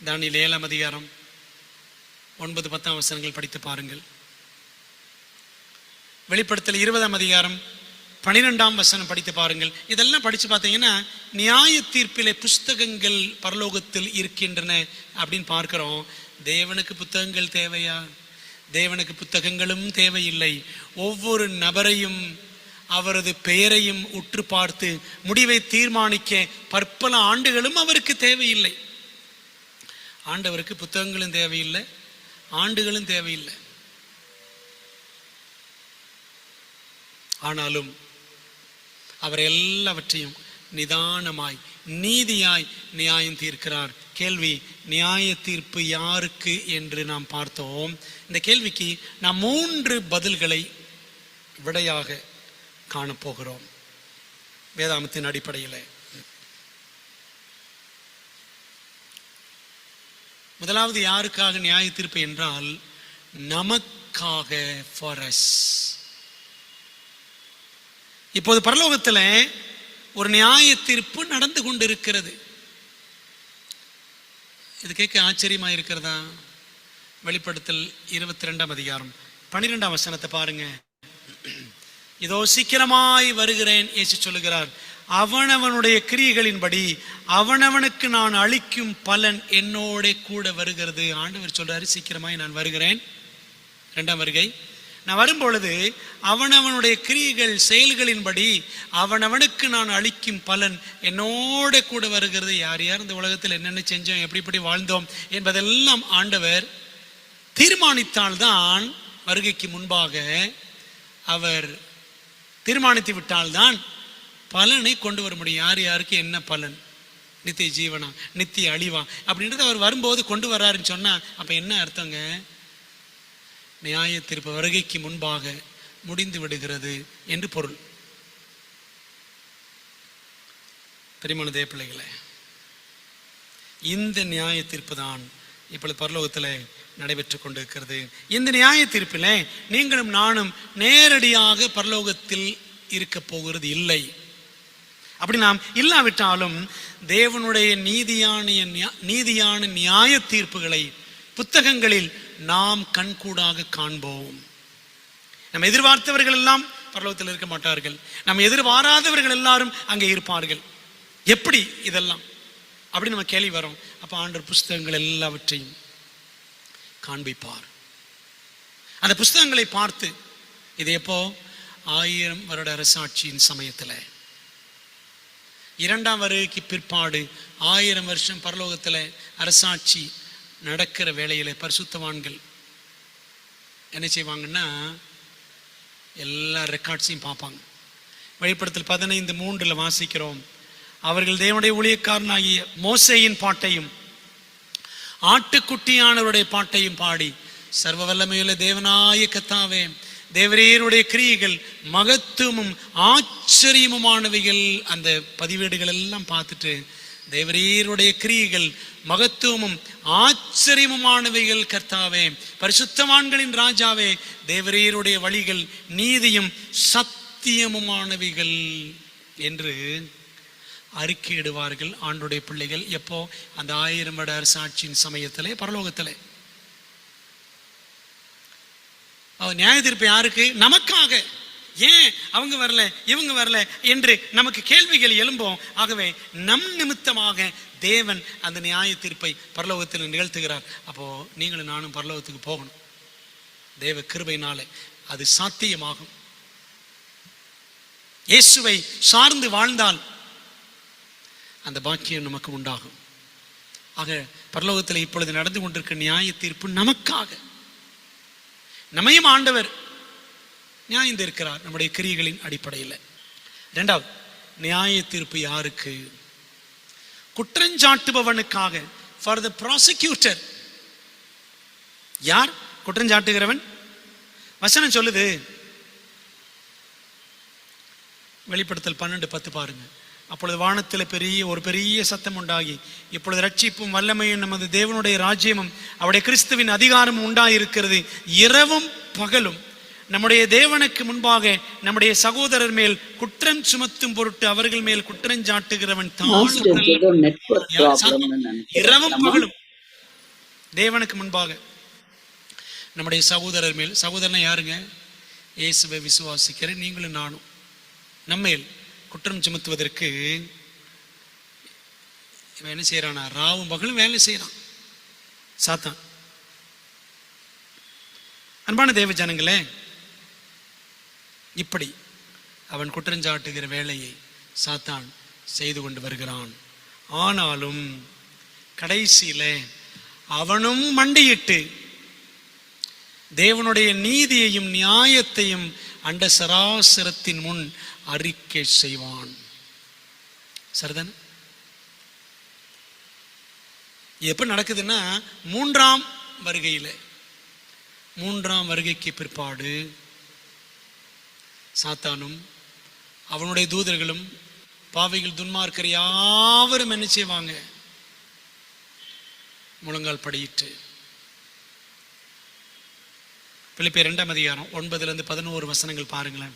தானியேல் 7ஆம் அதிகாரம் 9-10 வசனங்கள் படித்து பாருங்கள். வெளிப்படுத்தல் 20ஆம் அதிகாரம் 12ஆம் வசனம் படித்து பாருங்கள். இதெல்லாம் படித்து பார்த்தீங்கன்னா நியாய தீர்ப்பிலே புஸ்தகங்கள் பரலோகத்தில் இருக்கின்றன அப்படின்னு பார்க்கிறோம். தேவனுக்கு புத்தகங்கள் தேவையா? தேவனுக்கு புத்தகங்களும் தேவையில்லை. ஒவ்வொரு நபரையும் அவரது பெயரையும் உற்று பார்த்து முடிவை தீர்மானிக்க பற்பல ஆண்டுகளும் அவருக்கு தேவையில்லை. ஆண்டவருக்கு புத்தகங்களும் தேவையில்லை, ஆண்டுகளும் தேவையில்லை. ஆனாலும் அவர் எல்லாவற்றையும் நிதானமாய் நீதியாய் நியாயம் தீர்க்கிறார். கேள்வி: நியாய தீர்ப்பு யாருக்கு என்று நாம் பார்த்தோம். இந்த கேள்விக்கு நாம் 3 பதில்களை விடையாக காணப்போகிறோம் வேதாகமத்தின் அடிப்படையில். முதலாவது, யாருக்காக நியாய தீர்ப்பு என்றால் நமக்காக, ஃபார் அஸ். இப்போது பரலோகத்தில் ஒரு நியாய தீர்ப்பு நடந்து கொண்டிருக்கிறது. இது கேட்க ஆச்சரியமா இருக்கிறதா? வெளிப்படுத்தல் 22ஆம் அதிகாரம் 12ஆம் வசனத்தை பாருங்க. இதோ சீக்கிரமாய் வருகிறேன் இயேசு சொல்லுகிறார். அவனவனுடைய கிரியைகளின்படி அவனவனுக்கு நான் அளிக்கும் பலன் என்னோட கூட வருகிறது. ஆண்டவர் சொல்றாரு, சீக்கிரமாய் நான் வருகிறேன். 2ஆம் வருகை. நான் வரும்பொழுது அவனவனுடைய கிரியைகள் செயல்களின்படி அவனவனுக்கு நான் அளிக்கும் பலன் என்னோட கூட வருகிறது. யார் யார் இந்த உலகத்தில் என்னென்ன செஞ்சோம், எப்படி வாழ்ந்தோம் என்பதெல்லாம் ஆண்டவர் தீர்மானித்தால்தான், வருகைக்கு முன்பாக அவர் தீர்மானித்து விட்டால்தான் பலனை கொண்டு வர முடியும். யார் யாருக்கு என்ன பலன், நித்திய ஜீவனா நித்திய அழிவா அப்படின்றது அவர் வரும்போது கொண்டு வர்றாருன்னு சொன்னா அப்ப என்ன அர்த்தங்க? நியாய தீர்ப்பு வருகைக்கு முன்பாக முடிந்து விடுகிறது என்று பொருள். பெரியமான தேவ பிள்ளைகளே, இந்த நியாய தீர்ப்பு தான் இப்பொழுது பரலோகத்தில் நடைபெற்று கொண்டிருக்கிறது. இந்த நியாய தீர்ப்பில் நீங்களும் நானும் நேரடியாக பரலோகத்தில் இருக்க போகிறது இல்லை. அப்படி நாம் இல்லாவிட்டாலும் தேவனுடைய நீதியான நியாய தீர்ப்புகளை புத்தகங்களில் நாம் கண்கூடாக காண்போம். நம்ம எதிர்பார்த்தவர்கள் எல்லாம் பரலோகத்தில் இருக்க மாட்டார்கள். நம்ம எதிர்பாராதவர்கள் எல்லாரும் அங்கே இருப்பார்கள். எப்படி இதெல்லாம் அப்படி நம்ம கேள்வி வரோம். அப்ப ஆண்டவர் புஸ்தகங்கள் எல்லாவற்றையும் காண்பிப்பார். அந்த புஸ்தகங்களை பார்த்து, இது எப்போ? 1000 வருட அரசாட்சியின் சமயத்தில், 2ஆம் வருகைக்கு பிற்பாடு 1000 வருஷம் பரலோகத்தில் அரசாட்சி நடக்கிற வேளையில பரிசுத்தவான்கள் என்ன செய்வாங்கன்னா எல்லா ரெக்கார்ட்ஸையும் பார்ப்பாங்க. வெளிப்படுத்தல் 15:3 வாசிக்கிறோம். அவர்கள் தேவனுடைய ஊழியக்காரனாகிய மோசேயின் பாட்டையும் ஆட்டுக்குட்டியானவருடைய பாட்டையும் பாடி, சர்வ வல்லமையுள்ள தேவனாய கர்த்தாவே, தேவரீருடைய கிரியைகள் மகத்துவமும் ஆச்சரியமுமானவைகள். அந்த பதிவேடுகள் எல்லாம் பார்த்துட்டு, தேவரீருடைய கிரியைகள் மகத்துவமும் ஆச்சரியமுமானவைகள் கர்த்தாவே, பரிசுத்தவான்களின் ராஜாவே, தேவரீருடைய வழிகள் நீதியும் சத்தியமுமானவைகள் என்று அறிக்கையிடுவார்கள் ஆண்டுடைய பிள்ளைகள். எப்போ? அந்த 1000 வருட அரசாட்சியின் சமயத்திலே பரலோகத்திலே. நியாய தீர்ப்பு யாருக்கு? நமக்காக. ஏன் அவங்க வரல, இவங்க வரல என்று நமக்கு கேள்விகள் எழும்போம். ஆகவே நம் நிமித்தமாக தேவன் அந்த நியாய தீர்ப்பை பரலோகத்தில் நிகழ்த்துகிறார். அப்போ நீங்களும் நானும் பரலோகத்துக்கு போகணும். தேவ கிருபையினாலே அது சாத்தியமாகும். இயேசுவை சார்ந்து வாழ்ந்தால் அந்த பாக்கியம் நமக்கு உண்டாகும். ஆக பரலோகத்தில் இப்பொழுது நடந்து கொண்டிருக்கிற நியாய தீர்ப்பு நமக்காக. நம்மையும் ஆண்டவர் நியாயம் தீர்க்கிறார் நம்முடைய கிரியைகளின் அடிப்படையில். இரண்டாவது, நியாய தீர்ப்பு யாருக்கு? குற்றஞ்சாட்டுபவனுக்காக, ஃபார் த ப்ராசிக்யூட்டர். யார் குற்றஞ்சாட்டுகிறவன்? வசனம் சொல்லுது, வெளிப்படுத்தல் 12:10 பாருங்க. அப்பொழுது வானத்தில் ஒரு பெரிய சத்தம் உண்டாகி, இப்பொழுது ரட்சிப்பும் வல்லமையும் நமது தேவனுடைய ராஜ்யமும் அவருடைய கிறிஸ்துவின் அதிகாரமும் உண்டாயிருக்கிறது. இரவும் பகலும் நம்முடைய தேவனுக்கு முன்பாக நம்முடைய சகோதரர் மேல் குற்றம் சுமத்தும் பொருட்டு அவர்கள் மேல் குற்றஞ்சாட்டுகிறவன் இரவும் பகலும் தேவனுக்கு முன்பாக நம்முடைய சகோதரர் மேல், சகோதரனை யாருங்க? இயேசுவை விசுவாசிக்கிற நீங்களும் நானும், நம்மேல் குற்றம் சுமத்துவதற்கு இவன் என்ன செய்யறானா? ராவும் பகலும் வேலை செய்யறான் சாத்தான். அன்பான தேவ ஜனங்களே, இப்படி அவன் குற்றஞ்சாட்டுகிற வேலையை சாத்தான் செய்து கொண்டு வருகிறான். ஆனாலும் கடைசியில அவனும் மண்டியிட்டு தேவனுடைய நீதியையும் நியாயத்தையும் அண்ட சராசரத்தின் முன் அறிக்கை செய்வான். சரிதானே? எப்ப நடக்குதுன்னா, மூன்றாம் வருகைக்கு பிற்பாடு சாத்தானும் அவனுடைய தூதர்களும் பாவிகள் துன்மார்க்கர் யாவரும் என்ன செய்வாங்க? முழங்கால் படியிட்டு. பிலிப்பியர் 2:9-11 வசனங்கள் பாருங்களேன்.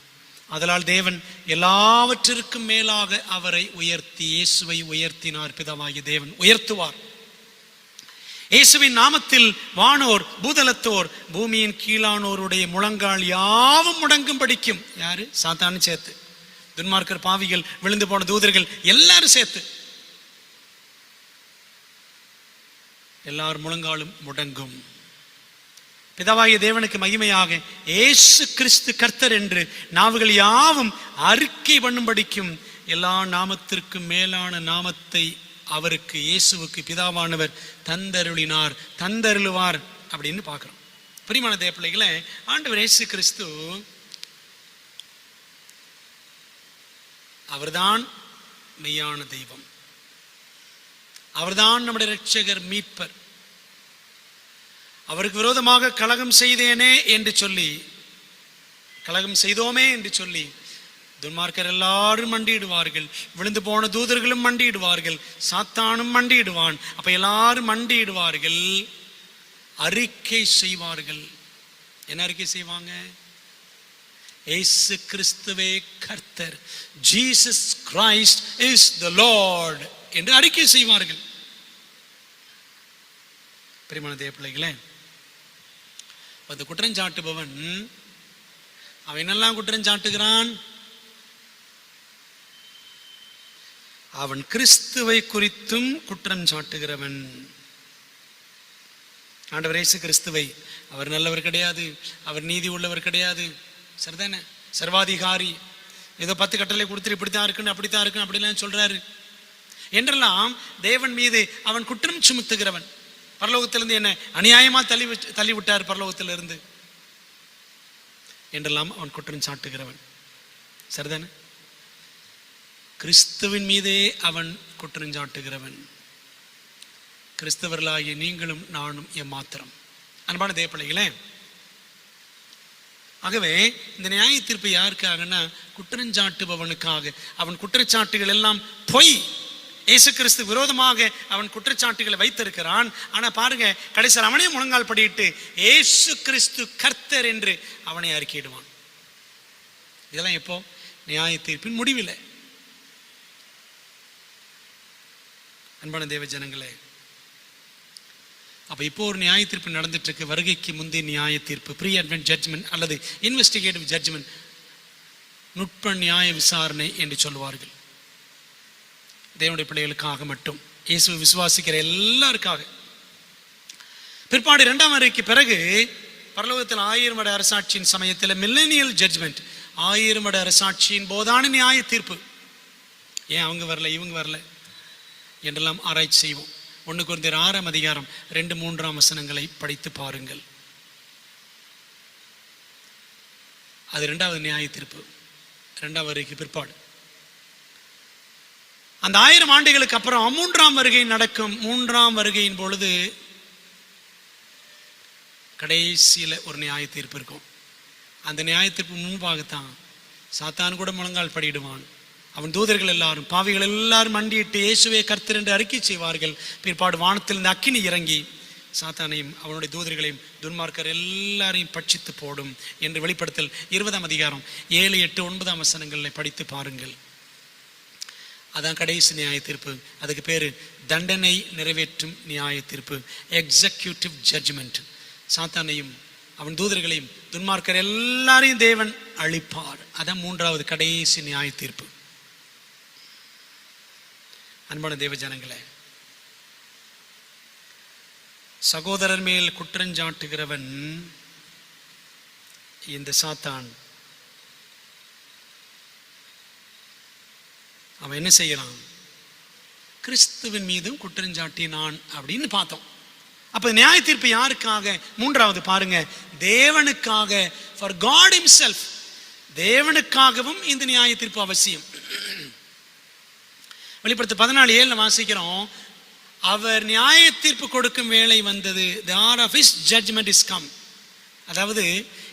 அதனால் தேவன் எல்லாவற்றிற்கும் மேலாக அவரை உயர்த்தி, இயேசுவை உயர்த்தினார். பிதாவாகிய தேவன் உயர்த்துவார். இயேசுவின் நாமத்தில் வானோர் பூதலத்தோர் பூமியின் கீழானோருடைய முழங்கால் யாவும் முடங்கும் படிக்கும். யாரு? சாத்தானு சேர்த்து, துன்மார்க்கர், பாவிகள், விழுந்து போன தூதர்கள் எல்லாரும் சேர்த்து எல்லார் முழங்காலும் முடங்கும். பிதாவாகிய தேவனுக்கு மகிமையாக இயேசு கிறிஸ்து கர்த்தர் என்று நாவுகள் யாவும் அறிக்கை பண்ணும்படிக்கும் எல்லா நாமத்திற்கும் மேலான நாமத்தை அவருக்கு, இயேசுவுக்கு பிதாவானவர் தந்தருளினார், அப்படின்னு பார்க்கிறோம். பிரியமான தேவ பிள்ளைகளே, ஆண்டவர் இயேசு கிறிஸ்து அவர்தான் மெய்யான தெய்வம். அவர்தான் நம்முடைய இரட்சகர், மீட்பர். அவருக்கு விரோதமாக கலகம் செய்தோமே என்று சொல்லி துன்மார்க்கர் எல்லாரும் மண்டியிடுவார்கள். விழுந்து போன தூதர்களும் மண்டியிடுவார்கள். சாத்தானும் மண்டியிடுவான். அப்ப எல்லாரும் மண்டியிடுவார்கள், அறிக்கை செய்வார்கள். என்ன அறிக்கை செய்வாங்க? இயேசு கிறிஸ்துவே கர்த்தர், Jesus Christ is the Lord என்று அறிக்கை செய்வார்கள். பிரியமான தேவ பிள்ளைகளே, அந்த குற்றஞ்சாட்டுபவன் அவன் என்னெல்லாம் குற்றஞ்சாட்டுகிறான்? அவன் கிறிஸ்துவை குறித்தும் குற்றம் சாட்டுகிறவன். ஆண்டவர் இயேசு கிறிஸ்துவை, அவர் நல்லவர் கிடையாது, அவர் நீதி உள்ளவர் கிடையாது, சரிதானே, சர்வாதிகாரி, ஏதோ 10 கட்டளை கொடுத்துட்டு இப்படித்தான் இருக்குன்னு அப்படித்தான் இருக்குன்னு அப்படிலாம் சொல்றாரு என்றெல்லாம் தேவன் மீது அவன் குற்றம் சுமத்துகிறவன். பரலோகத்திலிருந்து என்ன அநியாயமா தள்ளி விட்டார் பரலோகத்திலிருந்து என்றெல்லாம் அவன் குற்றம் சாட்டுகிறவன். சரிதானே? கிறிஸ்துவின் மீதே அவன் குற்றம் சாட்டுகிறவன். கிறிஸ்தவர்களாகிய நீங்களும் நானும் எம்மாத்திரம். அன்பான தேவ பிள்ளைகளே, ஆகவே இந்த நியாய தீர்ப்பு யாருக்காகனா குற்றஞ்சாட்டுபவனுக்காக. அவன் குற்றச்சாட்டுகள் எல்லாம் பொய். இயேசு கிறிஸ்து விரோதமாக அவன் குற்றச்சாட்டுகளை வைத்திருக்கிறான். ஆனா பாருங்க, கடைசியில் அவனே முழங்கால் படியிட்டு இயேசு கிறிஸ்து கர்த்தர் என்று அவனை அறிக்கையிடுவான். இதெல்லாம் எப்போ? நியாய தீர்ப்பின் முடிவில். அன்பான தேவ ஜனங்களே, அப்ப இப்போ ஒரு நியாய தீர்ப்பு நடந்துட்டு இருக்கு. வருகைக்கு முந்தைய நியாய தீர்ப்பு, ப்ரீ அட்வென்ட் ஜட்ஜ்மெண்ட் அல்லது இன்வெஸ்டிகேட்டிவ் ஜட்ஜ்மெண்ட், நுட்ப நியாய விசாரணை என்று சொல்வார்கள். தேவனுடைய பிள்ளைகளுக்காக மட்டும், இயேசுவை விசுவாசிக்கிற எல்லாருக்காக. பிற்பாடு 2ஆம் வருகைக்கு பிறகு பரலோகத்தில் 1000 வருட அரசாட்சியின் சமயத்தில் மில்லேனியல் ஜட்ஜ்மெண்ட், 1000 வருட அரசாட்சியின் போதான நியாய தீர்ப்பு. ஏன் அவங்க வரல, இவங்க வரல என்றெல்லாம் ஆராய்ச்சி செய்வோம். 1 கொரிந்தியர் 6ஆம் அதிகாரம் 2-3 வசனங்களை படித்து பாருங்கள். அது 2வது நியாய தீர்ப்பு, 2ஆம் வருகைக்கு பிற்பாடு. அந்த 1000 ஆண்டுகளுக்கு அப்புறம் 3ஆம் வருகை நடக்கும். 3ஆம் வருகையின் பொழுது கடைசியில ஒரு நியாய தீர்ப்பு இருக்கும். அந்த நியாய தீர்ப்பு முன்பாகத்தான் சாத்தான் கூட முழங்கால் படியிடுவான். அவன் தூதர்கள் எல்லாரும், பாவிகள் எல்லாரும் மண்டியிட்டு இயேசுவே கர்த்தர் என்று அறிக்கை செய்வார்கள். பிற்பாடு வானத்திலிருந்து அக்கினி இறங்கி சாத்தானையும் அவனுடைய தூதர்களையும் துன்மார்க்கர் எல்லாரையும் பட்சித்து போடும் என்று வெளிப்படுத்தல் 20ஆம் அதிகாரம் 7, 8, 9ஆம் வசனங்களை படித்து பாருங்கள். அதான் கடைசி நியாய தீர்ப்பு. அதுக்கு பேரு தண்டனை நிறைவேற்றும் நியாய தீர்ப்பு, எக்ஸிக்யூட்டிவ் ஜட்ஜ்மெண்ட். சாத்தானையும் அவன் தூதர்களையும் துன்மார்க்கர் எல்லாரையும் தேவன் அழிப்பார். அதான் 3வது கடைசி நியாய தீர்ப்பு. அன்பான தேவ ஜனங்களே, சகோதரர் மேல் குற்றஞ்சாட்டுகிறவன் இந்த சாத்தான். அவன் என்ன செய்யறான்? கிறிஸ்துவின் மீதும் குற்றஞ்சாட்டினான் அப்படின்னு பார்த்தோம். அப்ப நியாய தீர்ப்பு யாருக்காக? 3வது பாருங்க, தேவனுக்காக, ஃபார் காட் ஹிம்செல்ஃப். தேவனுக்காகவும் இந்த நியாய தீர்ப்பு அவசியம். வெளிப்படுத்து 14:7 வாசிக்கிறோம், அவர் நியாய தீர்ப்பு கொடுக்கும் வேளை வந்தது. the hour of his judgment is come. அதாவது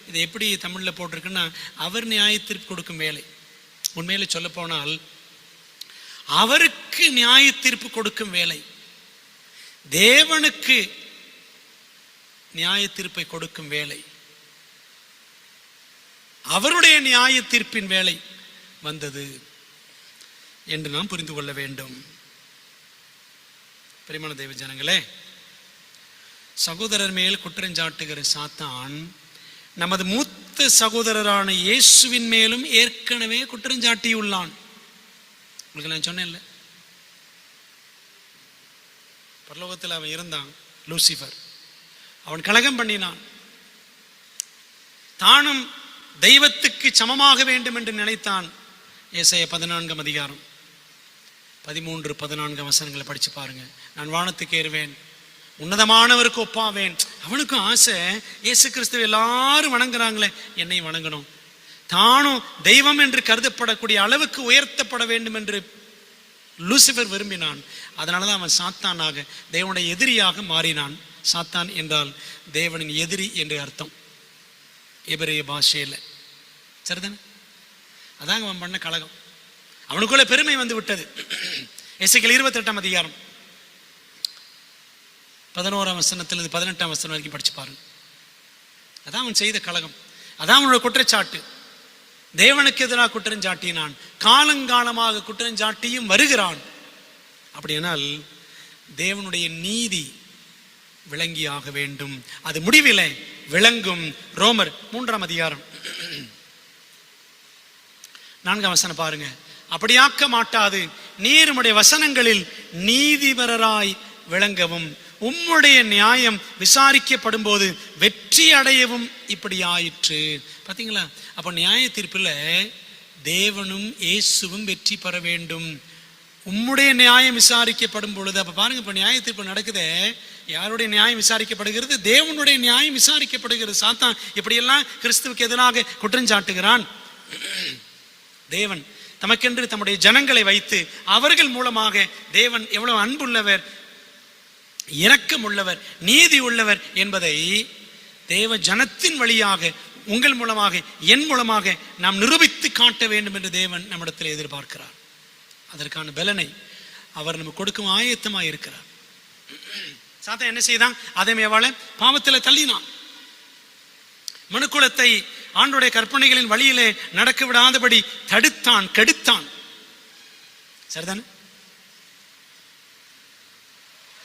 இது எப்படி தமிழ்ல போட்டிருக்குன்னா, அவர் நியாய தீர்ப்பு கொடுக்கும் வேளை. உண்மையில சொல்ல போனால் அவருக்கு நியாய தீர்ப்பு கொடுக்கும் வேளை, தேவனுக்கு நியாய தீர்ப்பை கொடுக்கும் வேளை, அவருடைய நியாய தீர்ப்பின் வேளை வந்தது என்று நாம் புரிந்து கொள்ள வேண்டும். பிரியமான தேவ ஜனங்களே, சகோதரர் மேல் குற்றஞ்சாட்டுகிற சாத்தான் நமது மூத்த சகோதரரான இயேசுவின் மேலும் ஏற்கனவே குற்றஞ்சாட்டியுள்ளான். உங்களுக்கு நான் சொன்னேன்ல, பரலோகத்தில் அவன் இருந்தான், லூசிபர். அவன் கலகம் பண்ணினான். தானும் தெய்வத்துக்கு சமமாக வேண்டும் என்று நினைத்தான். ஏசாயா 14ஆம் அதிகாரம் 13, 14 வசனங்களை படிச்சு பாருங்க. நான் வானத்துக்கு ஏறுவேன், உன்னதமானவருக்கு ஒப்பாவேன். அவனுக்கும் ஆசை, இயேசு கிறிஸ்துவ எல்லாரும் வணங்குறாங்களே, என்னை வணங்கணும். தானும் தெய்வம் என்று கருதப்படக்கூடிய அளவுக்கு உயர்த்தப்பட வேண்டும் என்று லூசிபர் விரும்பினான். அதனாலதான் அவன் சாத்தானாக, தேவனுடைய எதிரியாக மாறினான். சாத்தான் என்றால் தேவனின் எதிரி என்று அர்த்தம் எபிரேய பாஷையில. சரிதானே? அதாங்க அவன் பண்ண கலகம். அவனுக்குள்ள பெருமை வந்து விட்டது. எசேக்கியேல் 28ஆம் அதிகாரம் 11ஆம் வசனத்திலிருந்து 18ஆம் வசனம் வரைக்கும் படிச்சு பாருங்க. அதான் அவன் செய்த கலகம், அதான் அவனோட குற்றச்சாட்டு. தேவனுக்கு எதிராக குற்றஞ்சாட்டினான், காலங்காலமாக குற்றஞ்சாட்டியும் வருகிறான். அப்படியானால் தேவனுடைய நீதி விளங்கியாக வேண்டும். அது முடிவிலே விளங்கும். ரோமர் 3ஆம் அதிகாரம் 4ஆம் வசனம் பாருங்க. அப்படியாக்க மாட்டாது, நீர் உம்முடைய வசனங்களில் நீதிபரராய் விளங்கவும் உம்முடைய நியாயம் விசாரிக்கப்படும் போது வெற்றி அடையவும் இப்படி ஆயிற்று. பாத்தீங்களா? அப்ப நியாய தீர்ப்புல தேவனும் இயேசுவும் வெற்றி பெற வேண்டும். உம்முடைய நியாயம் விசாரிக்கப்படும் பொழுது, அப்ப பாருங்க, இப்ப நியாய தீர்ப்பு நடக்குது. யாருடைய நியாயம் விசாரிக்கப்படுகிறது? தேவனுடைய நியாயம் விசாரிக்கப்படுகிறது. சாத்தான் இப்படியெல்லாம் கிறிஸ்துவுக்கு எதிராக குற்றஞ்சாட்டுகிறான். தேவன் தமக்கென்று தம்முடைய ஜனங்களை வைத்து அவர்கள் மூலமாக தேவன் எவ்வளவு அன்புள்ளவர், இரக்கம் உள்ளவர், நீதி உள்ளவர் என்பதை தேவ ஜனத்தின் வழியாக, உங்கள் மூலமாக, என் மூலமாக நாம் நிரூபித்து காட்ட வேண்டும் என்று தேவன் நம்மிடத்தில் எதிர்பார்க்கிறார். அதற்கான பலனை அவர் நமக்கு கொடுக்கும் ஆயத்தமாக இருக்கிறார். சாத்தான் என்ன செய்தான்? ஆதாமேவாள பாவத்தில் தள்ளினான். மனுக்குலத்தை ஆண்டோடைய கற்பனைகளின் வழியிலே நடக்க விடாதபடி தடுத்தான், கெடுத்தான். சரிதானே?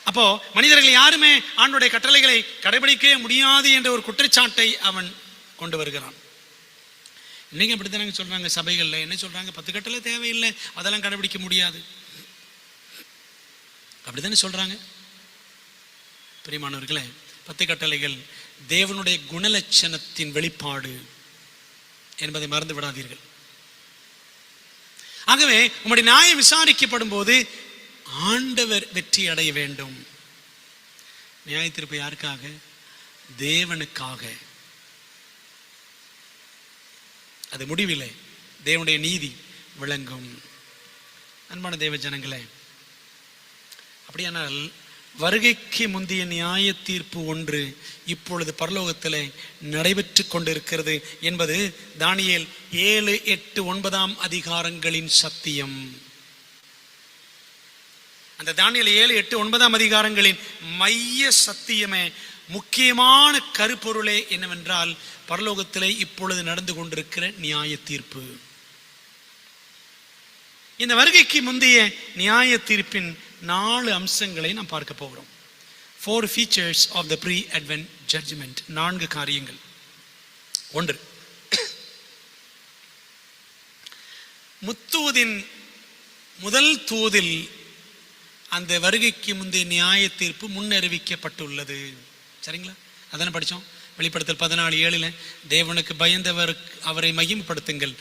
அப்போ மனிதர்கள் யாருமே ஆண்டோடைய கட்டளைகளை கடைபிடிக்கவே முடியாது என்ற ஒரு குற்றச்சாட்டை அவன் கொண்டு வருகிறான். இன்னைக்கு அப்படித்தானே சொல்றாங்க சபைகள்ல. என்ன சொல்றாங்க? 10 கட்டளை தேவையில்லை, அதெல்லாம் கடைபிடிக்க முடியாது, அப்படித்தானே சொல்றாங்க. பிரியமானவர்களே, 10 கட்டளைகள் தேவனுடைய குணலட்சணத்தின் வெளிப்பாடு என்பதை மறந்து விடாதீர்கள். ஆகவே உம்முடைய நியாயம் விசாரிக்கப்படும் போது ஆண்டவர் வெற்றி அடைய வேண்டும். நியாய தீர்ப்பு யாருக்காக? தேவனுக்காக. அது முடிவிலே தேவனுடைய நீதி விளங்கும். அன்பான தேவ ஜனங்களே, அப்படியானால் வருகைக்கு முந்தைய நியாய தீர்ப்பு ஒன்று இப்பொழுது பரலோகத்திலே நடைபெற்று கொண்டிருக்கிறது என்பது தானியேல் 7, 8, 9 அதிகாரங்களின் சத்தியம். அந்த தானியேல் 7, 8, 9 அதிகாரங்களின் மைய சத்தியமே, முக்கியமான கருப்பொருளே என்னவென்றால் பரலோகத்திலே இப்பொழுது நடந்து கொண்டிருக்கிற நியாய தீர்ப்பு. இந்த வருகைக்கு முந்தைய நியாய தீர்ப்பின் 4 அம்சங்களை நாம் பார்க்க போகிறோம். 4 features of the pre-advent judgment. 4 காரியங்கள். 1, முத்தூதின் முதல் தூதில் அந்த வருகைக்கு முந்தைய நியாய தீர்ப்பு முன்னறிவிக்கப்பட்டுள்ளது. சரிங்களா? அதான படித்தோம். வெளிப்படுத்தல் 14:7 தேவனுக்கு பயந்தவர் அவரை மகிமைப்படுத்துங்கள்,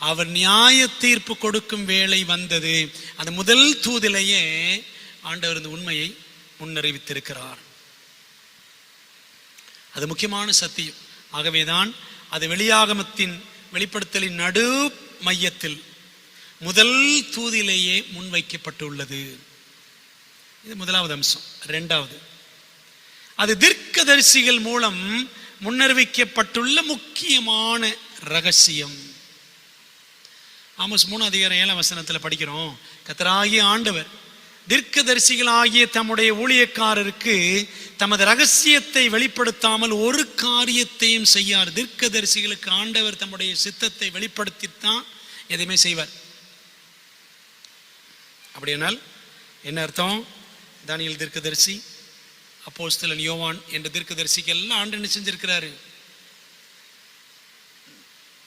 அவர் நியாய தீர்ப்பு கொடுக்கும் வேளை வந்தது. அந்த முதல் தூதிலேயே ஆண்டவர் இந்த உண்மையை முன்னறிவித்திருக்கிறார். அது முக்கியமான சத்தியம். ஆகவேதான் அது வெளியாகமத்தின் வெளிப்படுத்தலின் நடு மையத்தில் முதல் தூதிலேயே முன்வைக்கப்பட்டுள்ளது. இது முதலாவது அம்சம். 2வது, அது தீர்க்கதரிசிகள் மூலம் முன்னறிவிக்கப்பட்டுள்ள முக்கியமான ரகசியம். ஆமோஸ் 3:7 படிக்கிறோம். கர்த்தராகிய ஆண்டவர் தீர்க்கதரிசிகளாகிய தம்முடைய ஊழியக்காரருக்கு தமது ரகசியத்தை வெளிப்படுத்தாமல் ஒரு காரியத்தையும் செய்யார். தீர்க்கதரிசிகளுக்கு ஆண்டவர் தம்முடைய சித்தத்தை வெளிப்படுத்தித்தான் எதையுமே செய்வார். அப்படியானால் என்ன அர்த்தம்? தானியேல் தீர்க்கதரிசி, அப்போஸ்தலன் யோவான் என்ற தீர்க்கதரிசிக்கு எல்லாம் ஆண்டு என்ன செஞ்சிருக்கிறாரு?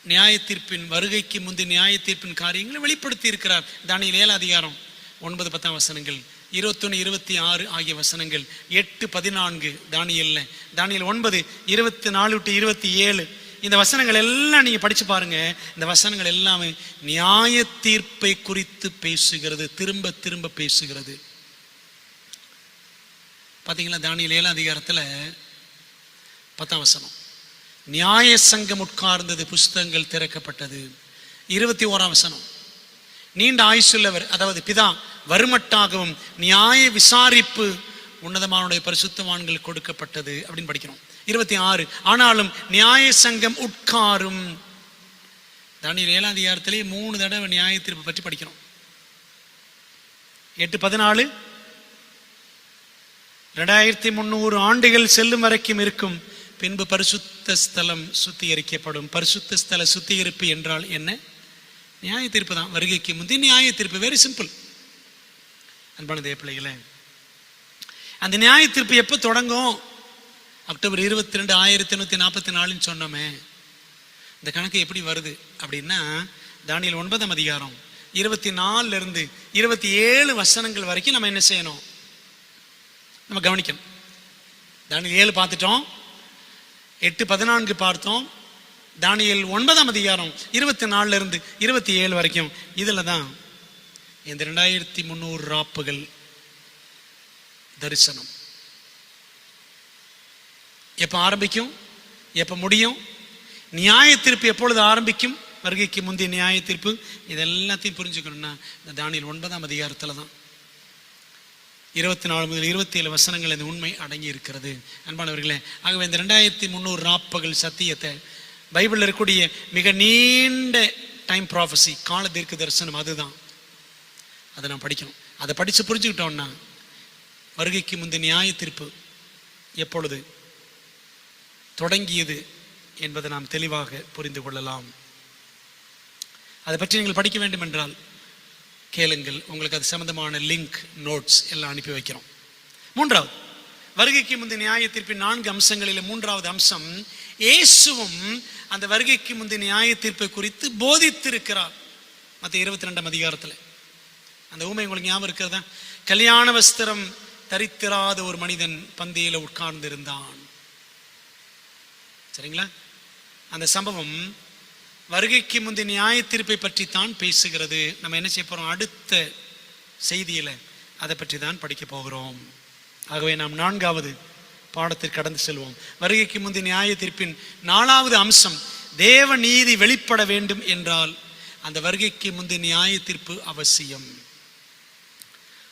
நியாய தீர்ப்பின் வருகைக்கு முந்தைய நியாய தீர்ப்பின் காரியங்களை வெளிப்படுத்தி இருக்கிறார். தானியேல் 7 அதிகாரம் 9, 10 வசனங்கள், 21, 26 ஆகிய வசனங்கள், 8, 14 தானியேல் 9, 24 to 27 இந்த வசனங்கள் எல்லாம் நீங்க படிச்சு பாருங்க. இந்த வசனங்கள் எல்லாமே நியாய தீர்ப்பை குறித்து பேசுகிறது, திரும்ப திரும்ப பேசுகிறது. பாத்தீங்களா? தானியேல் 7 அதிகாரத்துல 10 வசனம், நியாய சங்கம் உட்கார்ந்தது, புஸ்தகங்கள் திறக்கப்பட்டது. 21 வசனம், நீண்ட ஆயுசுள்ளவர் அதாவது பிதா வருமட்டாகவும் நியாய விசாரிப்பு உன்னதமானுடைய பரிசுத்தவான்கள் கொடுக்கப்பட்டது அப்படின்னு படிக்கிறோம். 26, ஆனாலும் நியாய சங்கம் உட்காரும். தானியேல் 7 அதிகாரத்திலே 3 தடவை நியாய தீர்ப்பு பற்றி படிக்கிறோம். 8, 14 2300 ஆண்டுகள் செல்லும் வரைக்கும் இருக்கும். பின்பு பரிசுத்த ஸ்தலம் சுத்திகரிக்கப்படும். பரிசுத்த ஸ்தல சுத்திகரிப்பு என்றால் என்ன? நியாய தீர்ப்பு தான். வருகைக்கு முந்தைய நியாய தீர்ப்பு. Very simple. அன்பான தேவ பிள்ளைகளே, அந்த நியாய தீர்ப்பு எப்போ தொடங்கும்? அக்டோபர் 22, 1844 சொன்னோமே. இந்த கணக்கு எப்படி வருது அப்படின்னா, தானியேல் 9 அதிகாரம் 24 இருந்து 27 வசனங்கள் வரைக்கும் நம்ம என்ன செய்யணும்? நம்ம கவனிக்கணும். தானியேல் 7 பார்த்துட்டோம், 8, 14 பார்த்தோம். தானியேல் 9 அதிகாரம் 24 இருந்து 27 வரைக்கும். இதுல தான் இந்த 2300 ராப்புகள் தரிசனம் எப்ப ஆரம்பிக்கும், எப்ப முடியும், நியாய தீர்ப்பு எப்பொழுது ஆரம்பிக்கும், வருகைக்கு முந்தைய நியாய தீர்ப்பு, இதெல்லாத்தையும் புரிஞ்சுக்கணும்னா இந்த தானியேல் 9 அதிகாரத்துல தான் 24 முதல் 27 வசனங்கள் இந்த உண்மை அடங்கி இருக்கிறது. அன்பானவர்களே, ஆகவே இந்த 2300 ராப்பகல் சத்தியத்தை பைபிளில் இருக்கக்கூடிய மிக நீண்ட டைம் ப்ராஃபஸி, கால தீர்க்க தரிசனம், அதுதான். அதை நாம் படிக்கணும். அதை படித்து புரிஞ்சுக்கிட்டோம்னா வருகைக்கு முந்தைய நியாய தீர்ப்பு எப்பொழுது தொடங்கியது என்பதை நாம் தெளிவாக புரிந்து கொள்ளலாம். அதை பற்றி நீங்கள் படிக்க வேண்டும் என்றால் கேளுங்கள். உங்களுக்கு அது சம்பந்தமான லிங்க், நோட்ஸ் எல்லாம் அனுப்பி வைக்கிறோம். 3வது, வருகைக்கு முந்தைய நியாய தீர்ப்பின் 4 அம்சங்களில் 3வது அம்சம், இயேசுவும் அந்த வருகைக்கு முந்தைய நியாய தீர்ப்பை குறித்து போதித்திருக்கிறார். மத்திய 22 அதிகாரத்தில் அந்த ஊமை உங்களுக்கு ஞாபகம் இருக்கிறதா? கல்யாண வஸ்திரம் தரித்திராத ஒரு மனிதன் பந்தியில உட்கார்ந்து இருந்தான். சரிங்களா? அந்த சம்பவம் வருகைக்கு முந்தைய நியாய தீர்ப்பை பற்றி தான் பேசுகிறது. நம்ம என்ன செய்ய போறோம்? அடுத்த செய்தியில அதை பற்றி தான் படிக்க போகிறோம். ஆகவே நாம் 4வது பாடத்திற்கு கடந்து செல்வோம். வருகைக்கு முந்தைய நியாய தீர்ப்பின் 4வது அம்சம், தேவ நீதி வெளிப்பட வேண்டும் என்றால் அந்த வருகைக்கு முந்தைய நியாய தீர்ப்பு அவசியம்.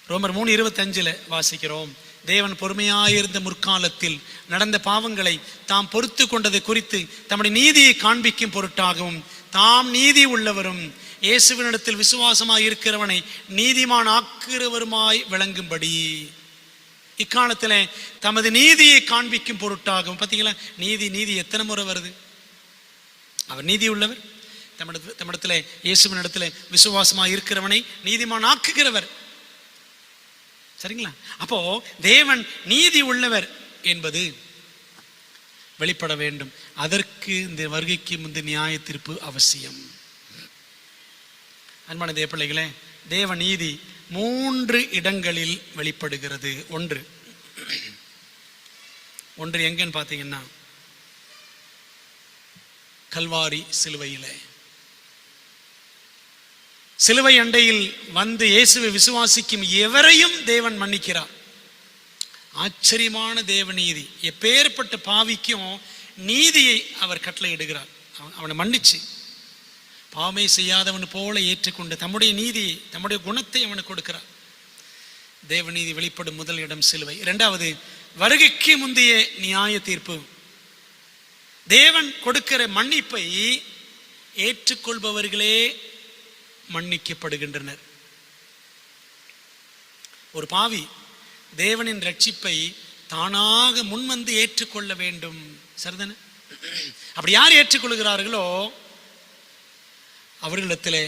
ரோமர் 3:25 வாசிக்கிறோம், தேவன் பொறுமையாயிருந்த முற்காலத்தில் நடந்த பாவங்களை தாம் பொறுத்து கொண்டதை குறித்து தம்முடைய நீதியை காண்பிக்கும் பொருட்டாகவும் தாம் நீதி உள்ளவரும் இயேசுவினிடத்தில் விசுவாசமாய் இருக்கிறவனை நீதிமான் ஆக்குகிறவருமாய் விளங்கும்படி இக்காலத்தில் தமது நீதியை காண்பிக்கும் பொருட்டாகவும். பார்த்தீங்களா, நீதி எத்தனை முறை வருது? அவர் நீதி உள்ளவர், தம்மிடத்தில் இயேசுவினிடத்தில் விசுவாசமாய் இருக்கிறவனை நீதிமான் ஆக்குகிறவர். சரிங்களா? அப்போ தேவன் நீதி உள்ளவர் என்பது வெளிப்பட வேண்டும். அதற்கு இந்த வருகைக்கு முந்தைய நியாய தீர்ப்பு அவசியம். அன்பான தேவ பிள்ளைகளே, தேவ நீதி 3 இடங்களில் வெளிப்படுகிறது. ஒன்று எங்கன்னு பார்த்தீங்கன்னா கல்வாரி சிலுவையிலே. சிலுவை அண்டையில் வந்து இயேசுவை விசுவாசிக்கும் எவரையும் தேவன் மன்னிக்கிறார். ஆச்சரியமான தேவ நீதி. எப்பேற்பட்ட பாவிக்கும் நீதியை அவர் கட்டளையிடுகிறார். அவனை மன்னிச்சு பாவமே செய்யாதவன் போல ஏற்றுக்கொண்டு தம்முடைய நீதியை, தம்முடைய குணத்தை அவனுக்கு கொடுக்கிறார். தேவ நீதி வெளிப்படும் முதல் இடம் சிலுவை. 2வது, வருகைக்கு முந்தைய நியாய தீர்ப்பு. தேவன் கொடுக்கிற மன்னிப்பை ஏற்றுக்கொள்பவர்களே மன்னிக்கப்படுகின்றனர். ஒரு பாவி தேவனின் ரட்சிப்பை தானாக முன்வந்து ஏற்றுக்கொள்ள வேண்டும். சரிதானே? அப்படி யார் ஏற்றுக்கொள்கிறார்களோ அவர்களிடத்திலே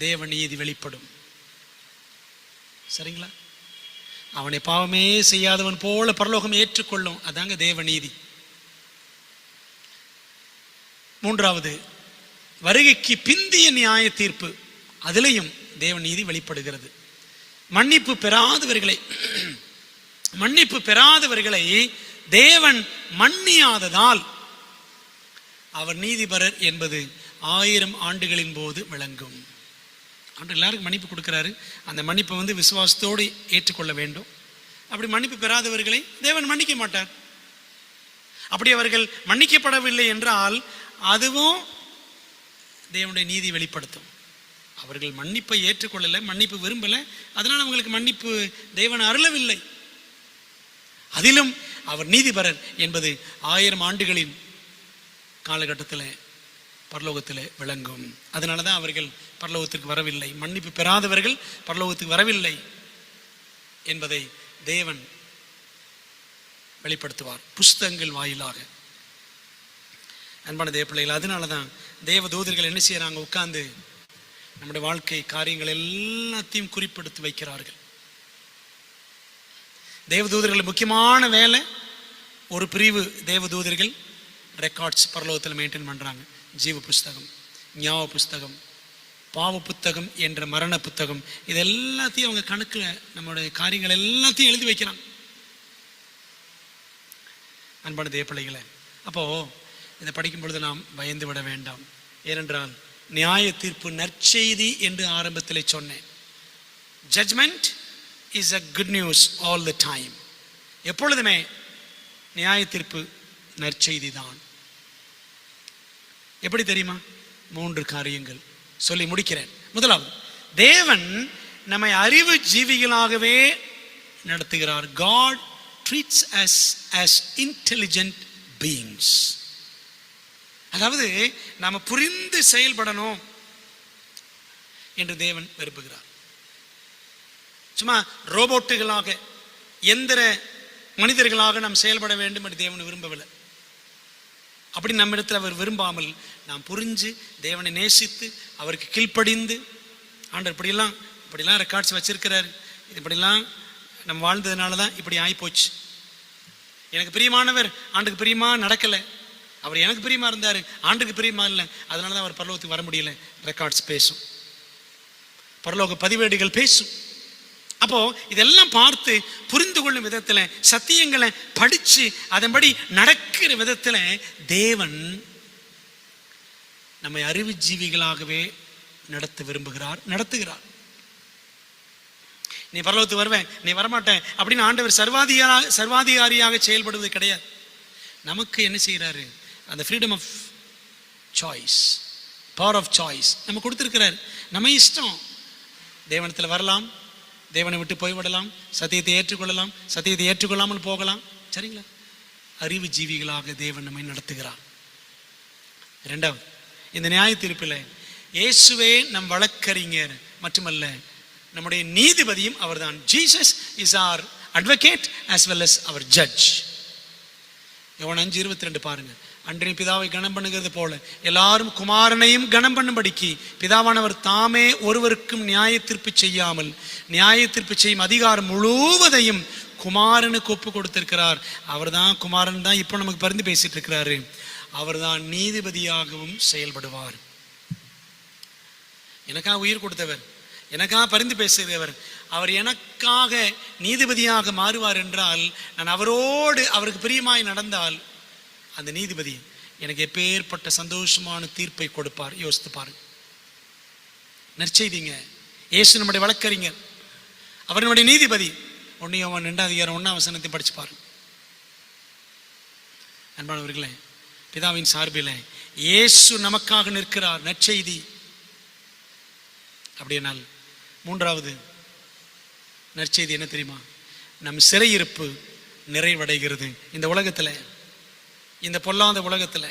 தேவ நீதி வெளிப்படும். சரிங்களா? அவனை பாவமே செய்யாதவன் போல பரலோகம் ஏற்றுக்கொள்ளும். அதாங்க தேவ நீதி. 3வது, வருகைக்கு பிந்திய நியாய தீர்ப்பு. அதிலையும் தேவ நீதி வெளிப்படுகிறது. மன்னிப்பு பெறாதவர்களை தேவன் மன்னியாததால் அவர் நீதிபரர் என்பது 1000 ஆண்டுகளின் போது விளங்கும். எல்லாருக்கும் மன்னிப்பு கொடுக்கிறாரு. அந்த மன்னிப்பை விசுவாசத்தோடு ஏற்றுக்கொள்ள வேண்டும். அப்படி மன்னிப்பு பெறாதவர்களை தேவன் மன்னிக்க மாட்டார். அப்படி அவர்கள் மன்னிக்கப்படவில்லை என்றால் அதுவும் தேவனுடைய நீதி வெளிப்படுத்தும். அவர்கள் மன்னிப்பை ஏற்றுக்கொள்ளலை, மன்னிப்பு விரும்பலை, அதனால் அவங்களுக்கு மன்னிப்பு தேவன் அருளவில்லை. அதிலும் அவர் நீதிபரர் என்பது 1000 ஆண்டுகளின் காலகட்டத்தில் பரலோகத்தில் விளங்கும். அதனால தான் அவர்கள் பரலோகத்திற்கு வரவில்லை. மன்னிப்பு பெறாதவர்கள் பரலோகத்துக்கு வரவில்லை என்பதை தேவன் வெளிப்படுத்துவார் புஸ்தகங்கள் வாயிலாக. அன்பான தேவ பிள்ளைகள், அதனால தான் தேவ தூதர்கள் என்ன செய்யறாங்க? உட்கார்ந்து நம்முடைய வாழ்க்கை காரியங்கள் எல்லாத்தையும் குறிப்பெடுத்து வைக்கிறார்கள். தேவதூதர்கள் முக்கியமான வேலை, ஒரு பிரிவு தேவதூதர்கள் ரெக்கார்ட்ஸ் பரலோகத்தில் மெயின்டைன் பண்றாங்க. ஜீவ புஸ்தகம், ஞாபக புஸ்தகம், பாவ புத்தகம் என்ற மரண புத்தகம், இது எல்லாத்தையும் அவங்க கணக்குல நம்முடைய காரியங்கள் எல்லாத்தையும் எழுதி வைக்கிறாங்க. அன்பான தேவ பிள்ளைகளை, அப்போ இதை படிக்கும் பொழுது நாம் பயந்து விட வேண்டாம். ஏனென்றால் நியாய தீர்ப்பு நற்செய்தி என்று ஆரம்பத்தில் சொன்னேன். Judgment is a good news all the time. எப்பொழுதுமே நியாய தீர்ப்பு நற்செய்தி தான். எப்படி தெரியுமா? 3 காரியங்கள் சொல்லி முடிக்கிறேன். முதலாவது, தேவன் நம்மை அறிவு ஜீவிகளாகவே நடத்துகிறார். God treats us as intelligent beings. அதாவது நாம புரிந்து செயல்படணும் என்று தேவன் விரும்புகிறார். சும்மா ரோபோட்டுகளாக, எந்திர மனிதர்களாக நாம் செயல்பட வேண்டும் என்று தேவன் விரும்பவில்லை. அப்படி நம்ம இடத்துல அவர் விரும்பாமல் நாம் புரிஞ்சு தேவனை நேசித்து அவருக்கு கீழ்ப்படிந்து, ஆண்டவர் இப்படிலாம் ரெக்கார்ட்ஸ் வச்சிருக்கிறார், இப்படிலாம் நம்ம வாழ்ந்ததுனால தான் இப்படி ஆகிப்போச்சு, எனக்கு பிரியமானவர் ஆண்டுக்கு பிரியமா நடக்கலை, அவர் எனக்கு பிரியமா இருந்தார் ஆண்டுக்கு பிரியமா இல்லை, அதனால தான் அவர் பரலோகத்துக்கு வர முடியல. ரெக்கார்ட்ஸ் பேசும், பரலோக பதிவேடுகள் பேசும். அப்போ இதெல்லாம் பார்த்து புரிந்து கொள்ளும் விதத்துல, சத்தியங்களை படிச்சு அதன்படி நடக்கிற விதத்துல தேவன் நம்மை அறிவு ஜீவிகளாகவே நடத்த விரும்புகிறார், நடத்துகிறார். நீ பரலோகத்துக்கு வருவேன், நீ வரமாட்டேன் அப்படின்னு ஆண்டவர் சர்வாதிகாரியாக செயல்படுவது கிடையாது. நமக்கு என்ன செய்யறாரு? அந்த freedom of choice, power of choice நம்ம கொடுத்துருக்கிறார். நம்ம இஷ்டம். தேவனத்தில் வரலாம், தேவனை விட்டு போய்விடலாம், சத்தியத்தை ஏற்றுக்கொள்ளலாம், சத்தியத்தை ஏற்றுக்கொள்ளாமல் போகலாம். சரிங்களா? அறிவு ஜீவிகளாக தேவன் நம்மை நடத்துகிறார். இரண்டாவது, இந்த நியாய தீர்ப்பில் இயேசுவே நம் வழக்கறிஞர் மட்டுமல்ல, நம்முடைய நீதிபதியும் அவர்தான். Jesus is our advocate as well as our judge. யோவான் 5:22 பாருங்க. அன்றைய பிதாவை கனம் பண்ணுகிறது போல எல்லாரும் குமாரனையும் கனம் பண்ணும்படிக்கு பிதாவானவர் தாமே ஒருவருக்கும் நியாய தீர்ப்பு செய்யாமல் நியாய தீர்ப்பு செய்யும் அதிகாரம் முழுவதையும் குமாரனுக்கு ஒப்பு கொடுத்திருக்கிறார். அவர் தான், குமாரன் தான் இப்போ நமக்கு பரிந்து பேசிட்டு இருக்கிறாரு. அவர் தான் நீதிபதியாகவும் செயல்படுவார். எனக்காக உயிர் கொடுத்தவர், எனக்காக பரிந்து பேசுகிறவர், அவர் எனக்காக நீதிபதியாக மாறுவார் என்றால், நான் அவரோடு அவருக்கு பிரியமாய் நடந்தால் அந்த நீதிபதி எனக்கு எப்பேற்பட்ட சந்தோஷமான தீர்ப்பை கொடுப்பார். யோசித்து பாருங்க. நற்செய்திங்க. இயேசு நம்முடைய வழக்கறிஞர், அவர் நம்முடைய நீதிபதி. 1 யோவான் 2:1 படிச்சு பாருங்க. அன்பானவர்களே, பிதாவின் சார்பில் இயேசு நமக்காக நிற்கிறார். நற்செய்தி. அப்படியானால் மூன்றாவது நற்செய்தி என்ன தெரியுமா? நம் சிறையிருப்பு நிறைவடைகிறது. இந்த உலகத்தில், இந்த பொல்லாத உலகத்தில்,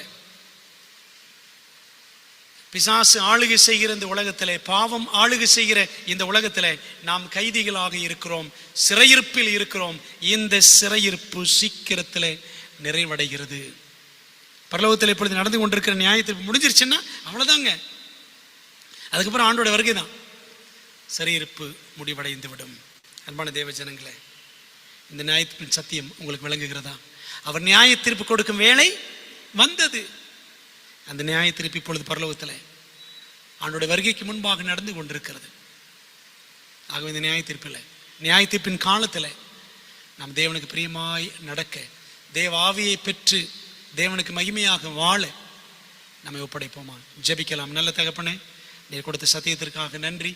பிசாசு ஆளுகை செய்கிற இந்த உலகத்தில், பாவம் ஆளுகை செய்கிற இந்த உலகத்தில் நாம் கைதிகளாக இருக்கிறோம், சிறையிருப்பில் இருக்கிறோம். இந்த சிறையிருப்பு சீக்கிரத்தில் நிறைவடைகிறது. பரலோகத்தில் இப்பொழுது நடந்து கொண்டிருக்கிற நியாயத்தீர்ப்பு முடிஞ்சிருச்சுன்னா அவ்வளவுதாங்க. அதுக்கப்புறம் ஆண்டோட வருகை தான். சிறையிருப்பு முடிவடைந்து விடும். அன்பான தேவ ஜனங்களே, இந்த நியாயத்தின் சத்தியம் உங்களுக்கு விளங்குகிறதா? அவர் நியாய தீர்ப்பு கொடுக்கும் வேளை வந்தது. அந்த நியாய தீர்ப்பு இப்பொழுது பரலோகத்தில் ஆண்டோட வருகைக்கு முன்பாக நடந்து கொண்டிருக்கிறது. ஆகவே இந்த நியாய தீர்ப்பில், நியாய தீர்ப்பின் காலத்தில் நாம் தேவனுக்கு பிரியமாய் நடக்க, தேவ ஆவியை பெற்று தேவனுக்கு மகிமையாக வாழ நம்மை ஒப்படைப்போமா? ஜெபிக்கலாம். நல்ல தகப்பனே, நீர் கொடுத்த சத்தியத்திற்காக நன்றி.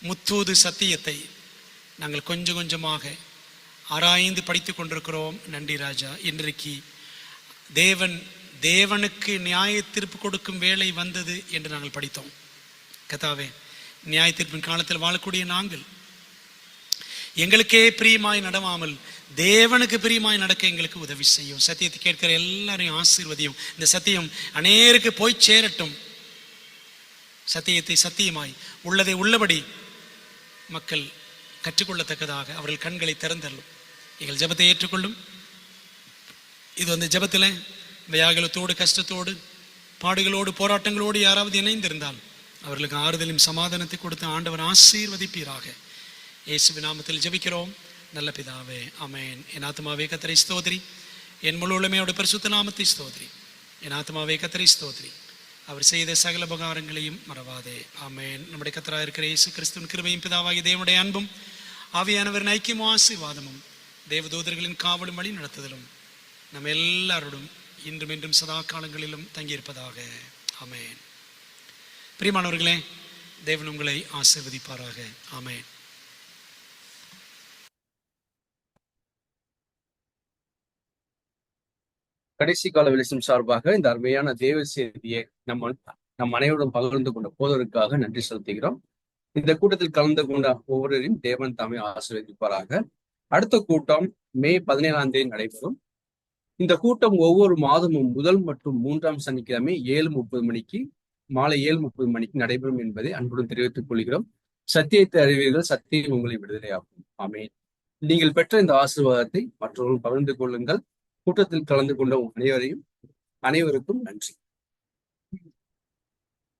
முத்தூது சத்தியத்தை நாங்கள் கொஞ்சம் கொஞ்சமாக ஆராய்ந்து படித்து கொண்டிருக்கிறோம். நன்றி ராஜா. இன்றைக்கு தேவனுக்கு நியாய தீர்ப்பு கொடுக்கும் வேளை வந்தது என்று நாங்கள் படித்தோம். கர்த்தாவே, நியாய தீர்ப்பின் காலத்தில் வாழக்கூடிய நாங்கள் எங்களுக்கே பிரியமாய் நடவாமல் தேவனுக்கு பிரியமாய் நடக்க எங்களுக்கு உதவி செய்யும். சத்தியத்தை கேட்கிற எல்லாரையும் ஆசீர்வதியும். இந்த சத்தியம் அநேருக்கு போய் சேரட்டும். சத்தியத்தை சத்தியமாய் உள்ளதை உள்ளபடி மக்கள் கற்றுக்கொள்ளத்தக்கதாக அவர்கள் கண்களை திறந்தள்ளும். எங்கள் ஜெபத்தை ஏற்றுக்கொள்ளும். இது அந்த ஜெபத்தில் வியாகுலத்தோடு, கஷ்டத்தோடு, பாடுகளோடு, போராட்டங்களோடு யாராவது இணைந்திருந்தால் அவர்களுக்கு ஆறுதலும் சமாதானத்தை கொடுத்து ஆண்டவர் ஆசீர்வதிப்பீராக. இயேசுவின் நாமத்தில் ஜெபிக்கிறோம் நல்ல பிதாவே, ஆமென். என் ஆத்துமாவே கர்த்தரை ஸ்தோத்திரி, என் முழு உள்ளமையோட பரிசுத்த நாமத்தை ஸ்தோத்திரி. என் ஆத்துமாவே கர்த்தரை ஸ்தோத்திரி, அவர் செய்த சகல உபகாரங்களையும் மறவாதே. ஆமென். நம்முடைய கர்த்தராக இருக்கிற இயேசு கிறிஸ்துவின் கிருபையும் பிதாவாகிய தேவனுடைய அன்பும் ஆவியானவரின் ஐக்கியமும் ஆசீர்வாதமும் தேவதூதர்களின் காவலும் வழி நடத்துதலும் நம்ம எல்லாரோடும் இன்றும் என்றும் சதா காலங்களிலும் தங்கியிருப்பதாக. ஆமென். பிரியமானவர்களே, தேவன் உங்களை ஆசீர்வதிப்பாராக. ஆமென். கடைசி கால வெளிச்சம் சார்பாக இந்த அருமையான தேவ செய்தியை நம் அனைவரும் பகிர்ந்து கொண்ட போதற்காக நன்றி செலுத்துகிறோம். இந்த கூட்டத்தில் கலந்து கொண்ட ஒவ்வொருவரையும் தேவன் தாமே ஆசீர்வதிப்பாராக. அடுத்த கூட்டம் மே 17 நடைபெறும். இந்த கூட்டம் ஒவ்வொரு மாதமும் முதல் மற்றும் 3ஆம் சனிக்கிழமை 7:30 மணிக்கு, மாலை 7:30 மணிக்கு நடைபெறும் என்பதை அன்புடன் தெரிவித்துக் கொள்கிறோம். சத்தியத்தை அறிவீர்கள், சத்தியம் உங்களை விடுதலையாகும். ஆமென். நீங்கள் பெற்ற இந்த ஆசீர்வாதத்தை மற்றவர்கள் பகிர்ந்து கொள்ளுங்கள். கூட்டத்தில் கலந்து கொண்ட அனைவருக்கும் நன்றி.